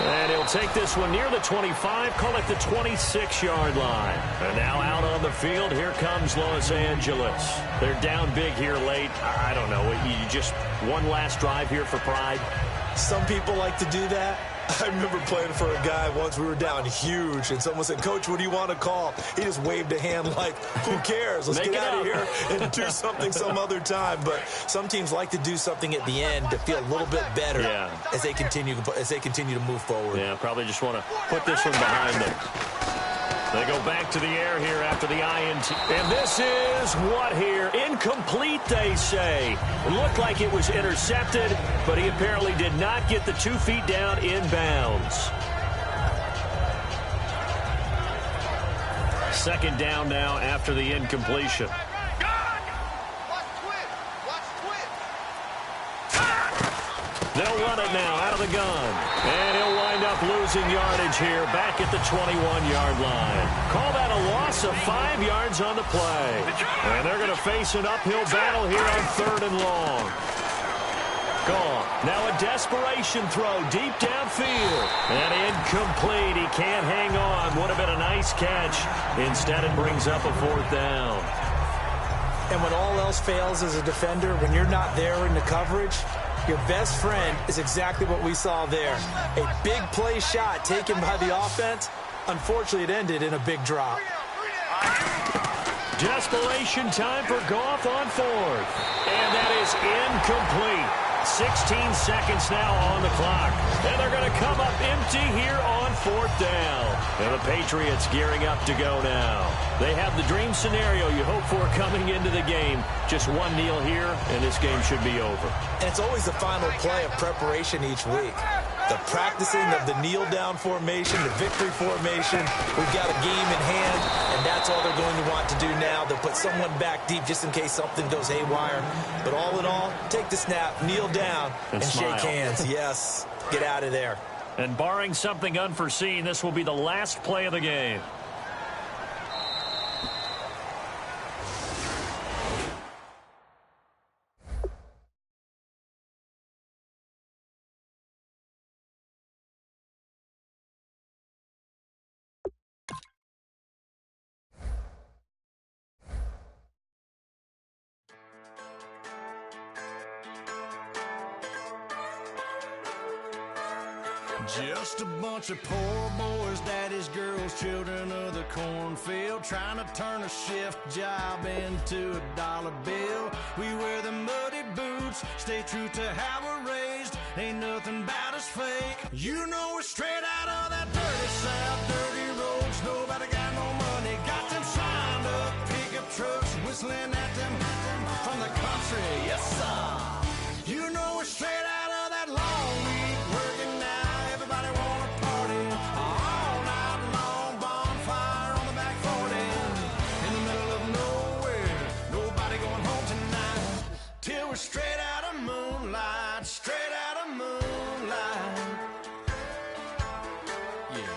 And he'll take this one near the 25, call it the 26-yard line. And now out on the field, here comes Los Angeles. They're down big here late. I don't know. You just one last drive here for pride. Some people like to do that. I remember playing for a guy once. We were down huge, and someone said, "Coach, what do you want to call?" He just waved a hand like, who cares? Let's get out of here and do something some other time. But some teams like to do something at the end to feel a little bit better as they continue to move forward. Yeah, probably just want to put this one behind them. They go back to the air here after the INT. And this is what here? Incomplete, they say. It looked like it was intercepted, but he apparently did not get the 2 feet down inbounds. 2nd down now after the incompletion. They'll run it now out of the gun. And he'll wind up losing yardage here back at the 21-yard line. Call that a loss of 5 yards on the play. And they're going to face an uphill battle here on 3rd and long. Gone. Now a desperation throw deep downfield. And incomplete. He can't hang on. Would have been a nice catch. Instead, it brings up a 4th down. And when all else fails as a defender, when you're not there in the coverage, Your best friend is exactly what we saw there. A big play shot taken by the offense. Unfortunately, it ended in a big drop. Desperation time for Goff on fourth. And that is incomplete. 16 seconds now on the clock. And they're going to come up empty here on fourth down. And the Patriots gearing up to go now. They have the dream scenario you hope for coming into the game. Just one kneel here, and this game should be over. And it's always the final play of preparation each week. The practicing of the kneel-down formation, the victory formation. We've got a game in hand, and that's all they're going to want to do now. They'll put someone back deep just in case something goes haywire. But all in all, take the snap, kneel down, and shake hands. Yes, get out of there. And barring something unforeseen, this will be the last play of the game. Just a bunch of poor boys, daddy's girls, children of the cornfield, trying to turn a shift job into a dollar bill. We wear the muddy boots, stay true to how we're raised. Ain't nothing about us fake. You know we're straight out of that dirty south, dirty roads. Nobody got no money, got them signed up pickup trucks, whistling at them from the country. Yes, sir. You know we're straight out of that long week, working now. Everybody wanna party all night long, bonfire on the back 40, in the middle of nowhere, nobody going home tonight, till we're straight out of moonlight, straight out of moonlight. Yeah.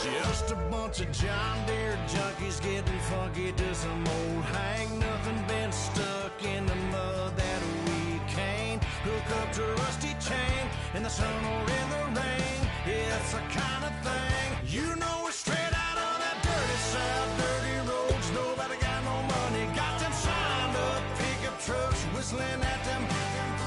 Just a bunch of John Deere junkies getting funky to some old hang, nothing been stuck in the mud that we can't hook up to a rusty chain in the sun or in the rain. Yeah, it's the kind of thing. You know we're straight out of that dirty south, dirty roads. Nobody got no money, got them signed up pickup trucks, whistling at them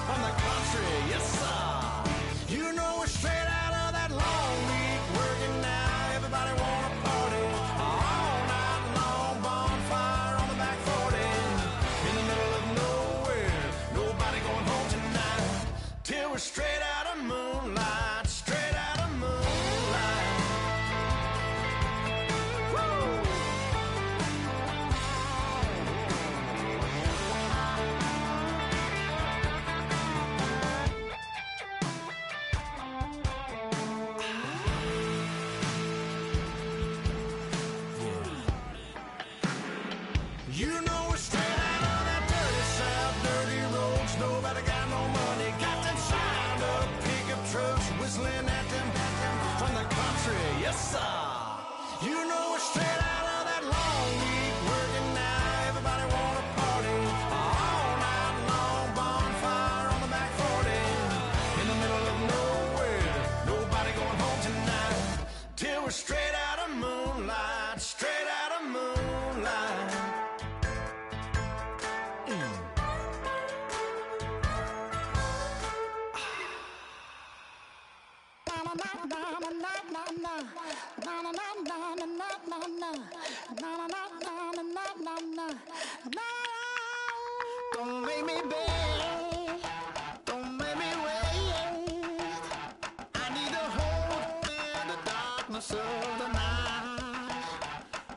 from the country. Yes, sir. You know we're straight out of that long week, working now. Everybody wanna party all night long, bonfire on the back 40, in the middle of nowhere, nobody going home tonight, till we're straight out of moonlight, straight out of moonlight. Woo! You know we're straight out of that dirty south, dirty roads. Nobody got no money, got them signed up pickup trucks, whistling at them from the country. Yes, sir. You know we're straight out of that long week, working now. Everybody wanna party all night long, bonfire on the back 40, in the middle of nowhere, nobody going home tonight, till we're straight out of moonlight, straight out of moonlight. Don't make me beg, don't make me wait. I need a hold in the darkness of the night.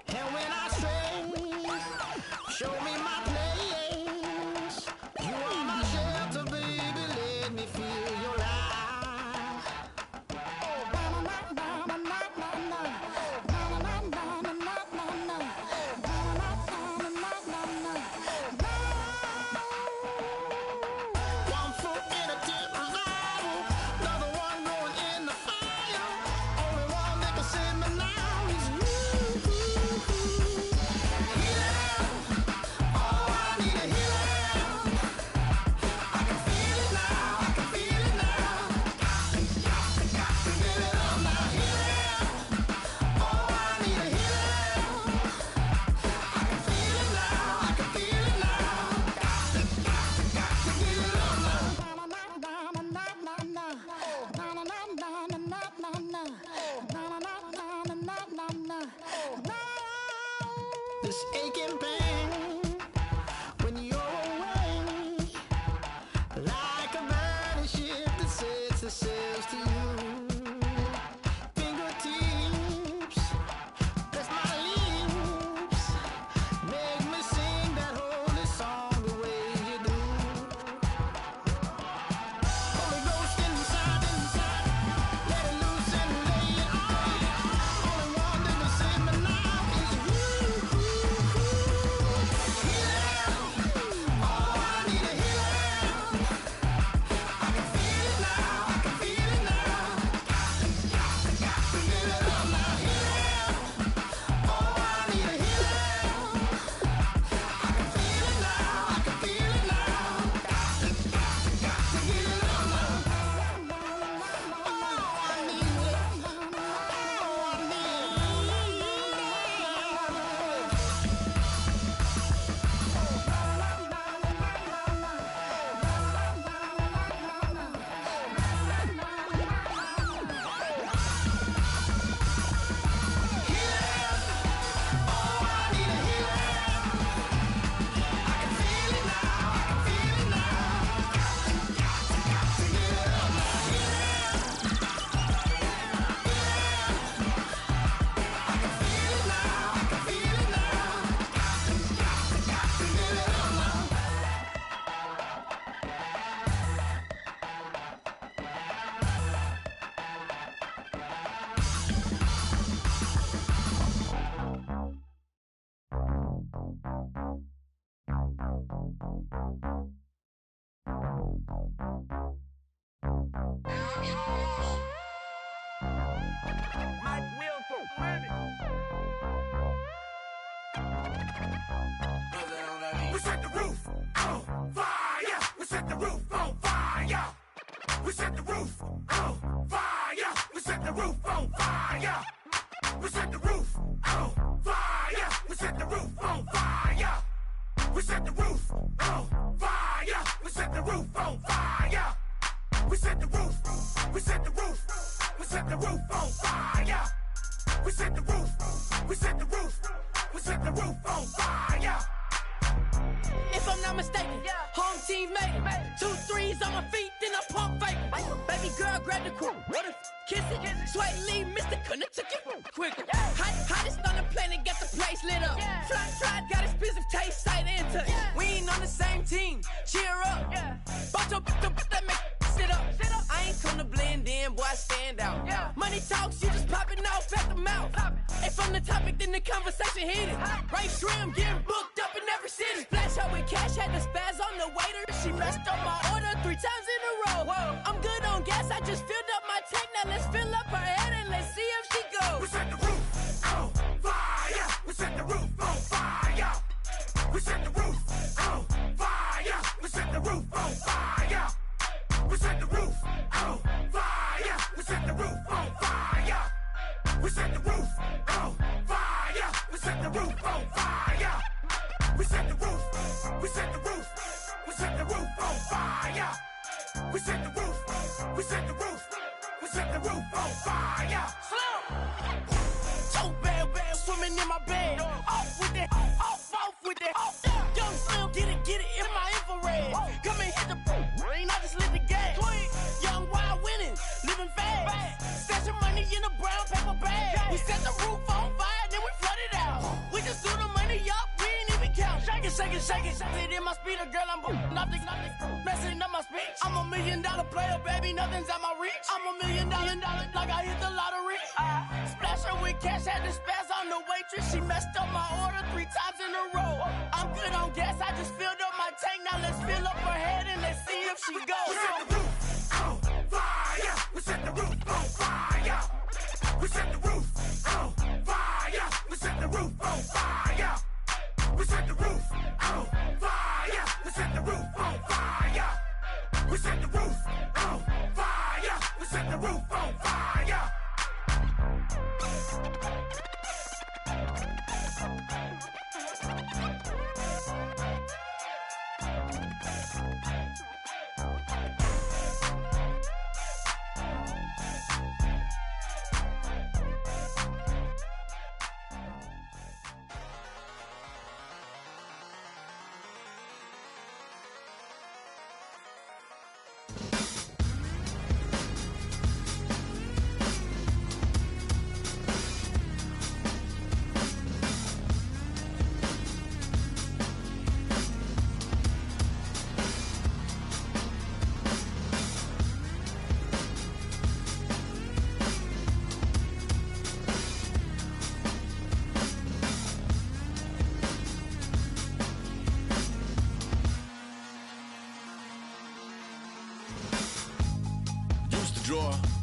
And when I say, show me my place, you are my shelter, baby, let me feel your light. this aching pain when you're away, like a battleship that sets the sails to you. Fingertips, press my lips, make me sing that holy song the way you do. Holy Ghost inside, let it loose and lay it on. Only one that can save me now is you. Healing, oh, I need a healing. I can feel it now, I can feel it now. Got to get it up now. Healing, oh, I need a healing. I can feel it now, I can feel it now. Got to get it up now. Oh, I need it. Oh, I need We set the roof on fire. We set the roof on fire. We set the roof on fire. We set the roof on fire. We set the roof on fire. We set the roof on fire. We set the roof on fire. We set the roof on fire. We set the roof. We set the roof. We set the roof on fire. We set the roof. We set the roof. We set the roof on fire. If I'm not mistaken, home team made it. 2 threes on my feet, then I pump fake. Baby girl, grab the crew. What a kiss it. Sweat leave, Mr. Couldn't took it quicker. Hottest on the planet, got the place lit up. Fly, got expensive taste, sight and touch. We ain't on the same team. Cheer up. Both your that make sit up. I ain't come to blend in, boy, I stand out. Money talks, you just popping off at the mouth. If I'm the topic, then the conversation heated. Right shrimp, getting booked up in every city. Splash out with cash, had the spaz on the waiter. She messed up my order 3 times in a row. I'm good on gas, I just filled up my tank. Now let's fill up her head and let's see if she goes. We set the roof on fire. We set the roof on fire. We set the roof on fire. We set the roof on fire. We set the roof on fire. We set the roof on fire. We set the roof on fire. We set the roof on fire. We set the roof. We set the roof. We set the roof on fire. We set the roof. We set the roof. We set the roof on fire. So bad, swimming in my bed. Off with that, off with that. Young Slim, get it in my infrared. Come and hit the rain, I just lit the gas. Young wild winning, living fast. Stashing money in a brown paper bag. We set the roof on fire, then we flood it out. We just threw the money up, we ain't even count. Shake it, shake it, shake it. It in my speeder, girl, I'm nothing, messing up my speech. I'm $1 million player, baby, nothing's at my reach. I'm $1 million, like I hit the lottery. Splash her with cash, had the spaz on the waitress. She messed up my order 3 times in a row. I'm good on gas, I just filled up my tank. Now let's fill up her head and let's see if she goes. We set the roof on fire. We set the roof on fire. We set the roof on fire. We set the roof on fire. We set the roof on fire. We set the roof on fire. We set the roof on fire. We set the roof on fire.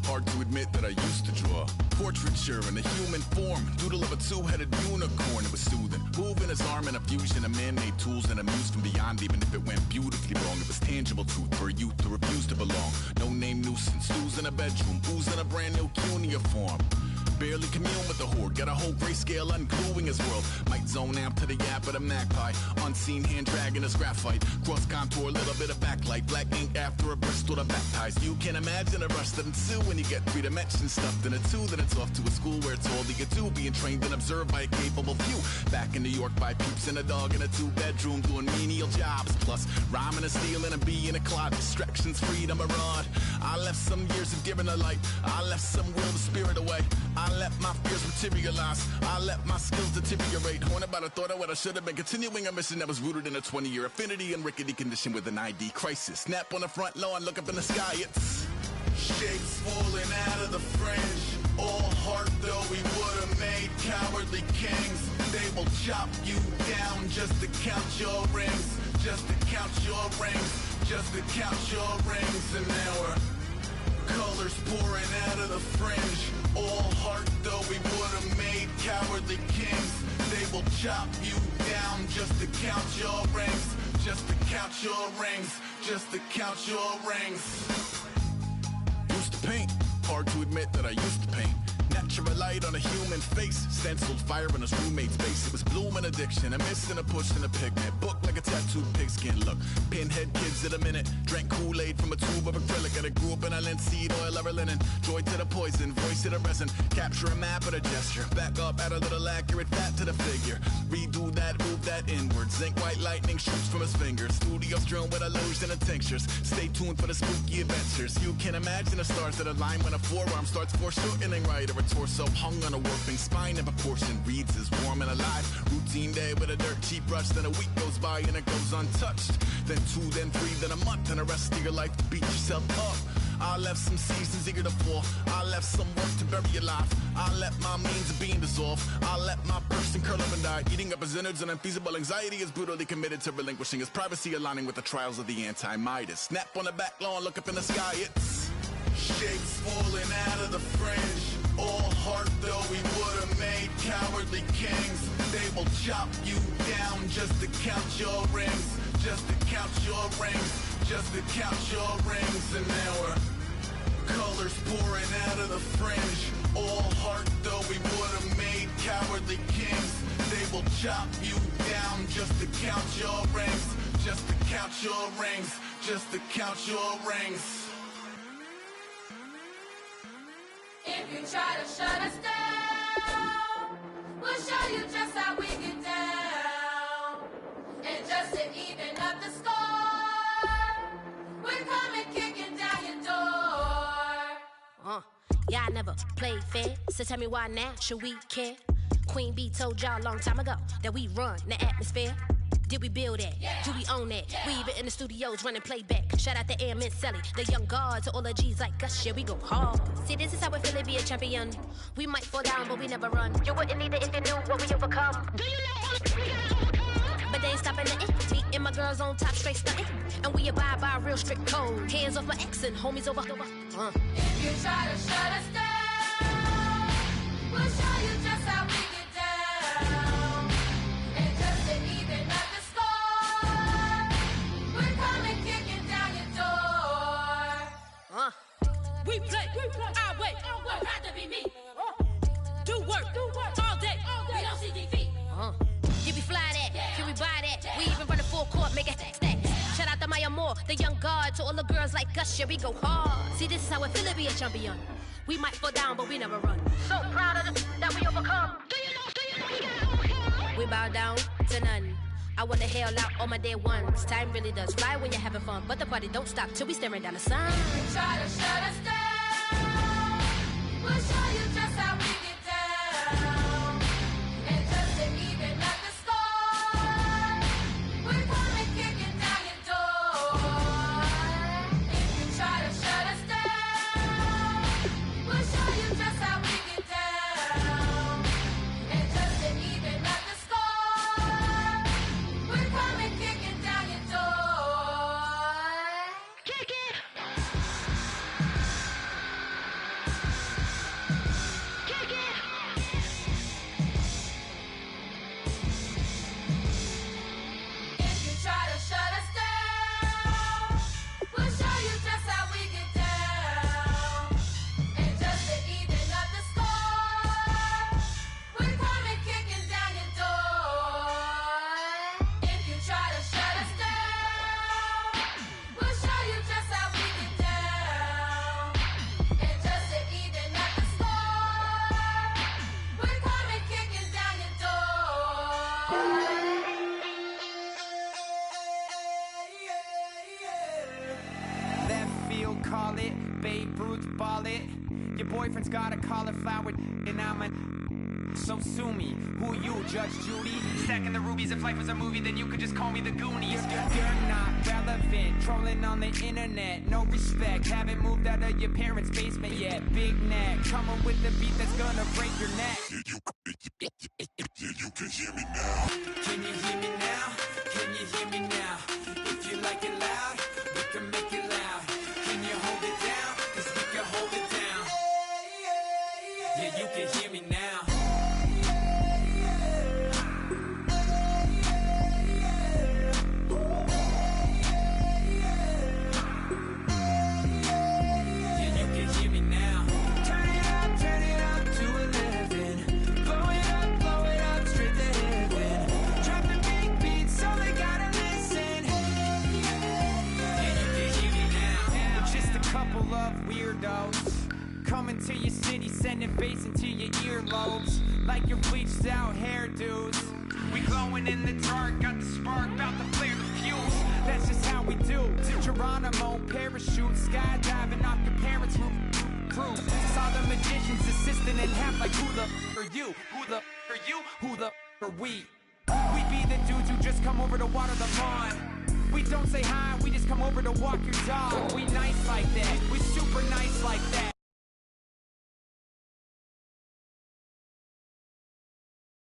Hard to admit that I used to draw. Portraiture in a human form. Doodle of a two-headed unicorn. It was soothing. Moving his arm in a fusion of man-made tools and a muse from beyond. Even if it went beautifully wrong, it was tangible truth for a youth to refuse to belong. No name nuisance. Who's in a bedroom? Who's in a brand new cuneiform? Barely commune with the horde. Got a whole grayscale ungluing his world. Might zone out to the yap of the magpie. Unseen hand dragging his graphite. Cross contour, a little bit of backlight. Black ink after a Bristol to baptize. You can imagine a rush that ensue when you get three dimensions stuffed in a two. Then it's off to a school where it's all you get to. Being trained and observed by a capable few. Back in New York by peeps and a dog in a two-bedroom doing menial jobs. Plus rhyming and stealing and being a clod. Distractions, freedom, a rod. I left some years of giving a light. I left some will the spirit away. I let my fears materialize. I let my skills deteriorate. Haunted by the thought of what I should have been. Continuing a mission that was rooted in a 20-year affinity and rickety condition with an ID crisis. Snap on the front lawn, look up in the sky. It's shapes falling out of the fringe. All heart though we would have made cowardly kings. They will chop you down just to count your rings. Just to count your rings. Just to count your rings. And now we're colors pouring out of the fringe. All heart though we would have made cowardly kings. They will chop you down just to count your rings. Just to count your rings. Just to count your rings. Used to paint. Hard to admit that I used to paint. Natural light on a human face. Stenciled fire in his roommate's face. It was bloom and addiction. A miss and a push and a pigment. Book like a tattooed pigskin look. Pinhead kids at a minute. Drank Kool-Aid from a tube of acrylic. And I grew up in a linseed oil or a linen. Joy to the poison. Voice to the resin. Capture a map of a gesture. Back up, add a little accurate fat to the figure. Redo that, move that inward. Zinc white lightning shoots from his fingers. Studio strewn with illusion and tinctures. Stay tuned for the spooky adventures. You can imagine the stars that align when a forearm starts foreshortening right. Or a torso hung on a warping spine in proportion. Reads as warm and alive. Routine day with a dirt cheap rush. Then a week goes by and it goes untouched. Then 2, then 3, then a month. And the rest of your life to beat yourself up. I left some seasons eager to fall. I left some work to bury alive. I let my means of being dissolve. I let my person curl up and die. Eating up his innards and unfeasible anxiety is brutally committed to relinquishing his privacy, aligning with the trials of the anti-Midas. Snap on the back lawn, look up in the sky. It's shapes falling out of the fringe. All heart though we would have made cowardly kings. They will chop you down just to count your rings. Just to count your rings. Just to count your rings. And now we're colors pouring out of the fringe. All heart though we would have made cowardly kings. They will chop you down just to count your rings. Just to count your rings. Just to count your rings. If you try to shut us down, we'll show you just how we get down. And just to even up the score, we're coming kicking down your door. Yeah, I never played fair, so tell me why now should we care? Queen Bee told y'all a long time ago that we run the atmosphere. Did we build it? Yeah. Do we own it? Yeah. We even in the studios running playback. Shout out to Air Mint Sally, the young guards, to all the G's like us. Yeah, we go hard. See, this is how we feel to be a champion. We might fall down, but we never run. You wouldn't need it if you knew what we overcome. Do you know what we gotta overcome? But they ain't stopping nothing. Me and my girls on top, straight stunting. And we abide by a real strict code. Hands off my ex and homies over. If you try to shut us down, we'll show you just how we get down. And just to even up the score, we're coming kicking down your door. We play, our way. Don't have to be me. Do work, all day. We don't see defeat. Did we fly that? Can we buy that? We even run a full court, make it stack. Shout out to Maya Moore, the young guard, to all the girls like us. Yeah, we go hard. See, this is how it feel to be a champion. We might fall down, but we never run. So proud of that we overcome. Do you know we gotta overcome? We bow down to none. I wanna hail out all my day ones. Time really does fly when you're having fun, but the party don't stop till we staring down the sun. Try to shut us down. We'll show you just how we get down. And just to even up the score, we're coming kicking down your door. If you try to shut us down, we'll show you just how we get down. And just to even up the score, we're coming kicking down your door. Kick it! wallet. Your boyfriend's got a cauliflower, and I'm a... So sue me, who you, Judge Judy? Stacking the rubies, if life was a movie, then you could just call me the Goonies. You're not relevant, trolling on the internet, no respect. Haven't moved out of your parents' basement yet. Big neck, coming with the beat that's gonna break your neck. You can hear me now. Can you hear me now? Can you hear me now? If you like it loud, we can make it loud. Can you hold it down? 'Cause we can hold it down. Yeah, you can hear me now. Coming to your city, sending bass into your earlobes, like your bleached out hairdos. We glowing in the dark, got the spark, about to flare the fuse. That's just how we do. Geronimo, parachute, skydiving off your parents' roof. Saw the magician's assistant and half like, who the are you? Who the are you? Who the are we? We be the dudes who just come over to water the lawn. We don't say hi, we just come over to walk your dog. We nice like that, we super nice like that.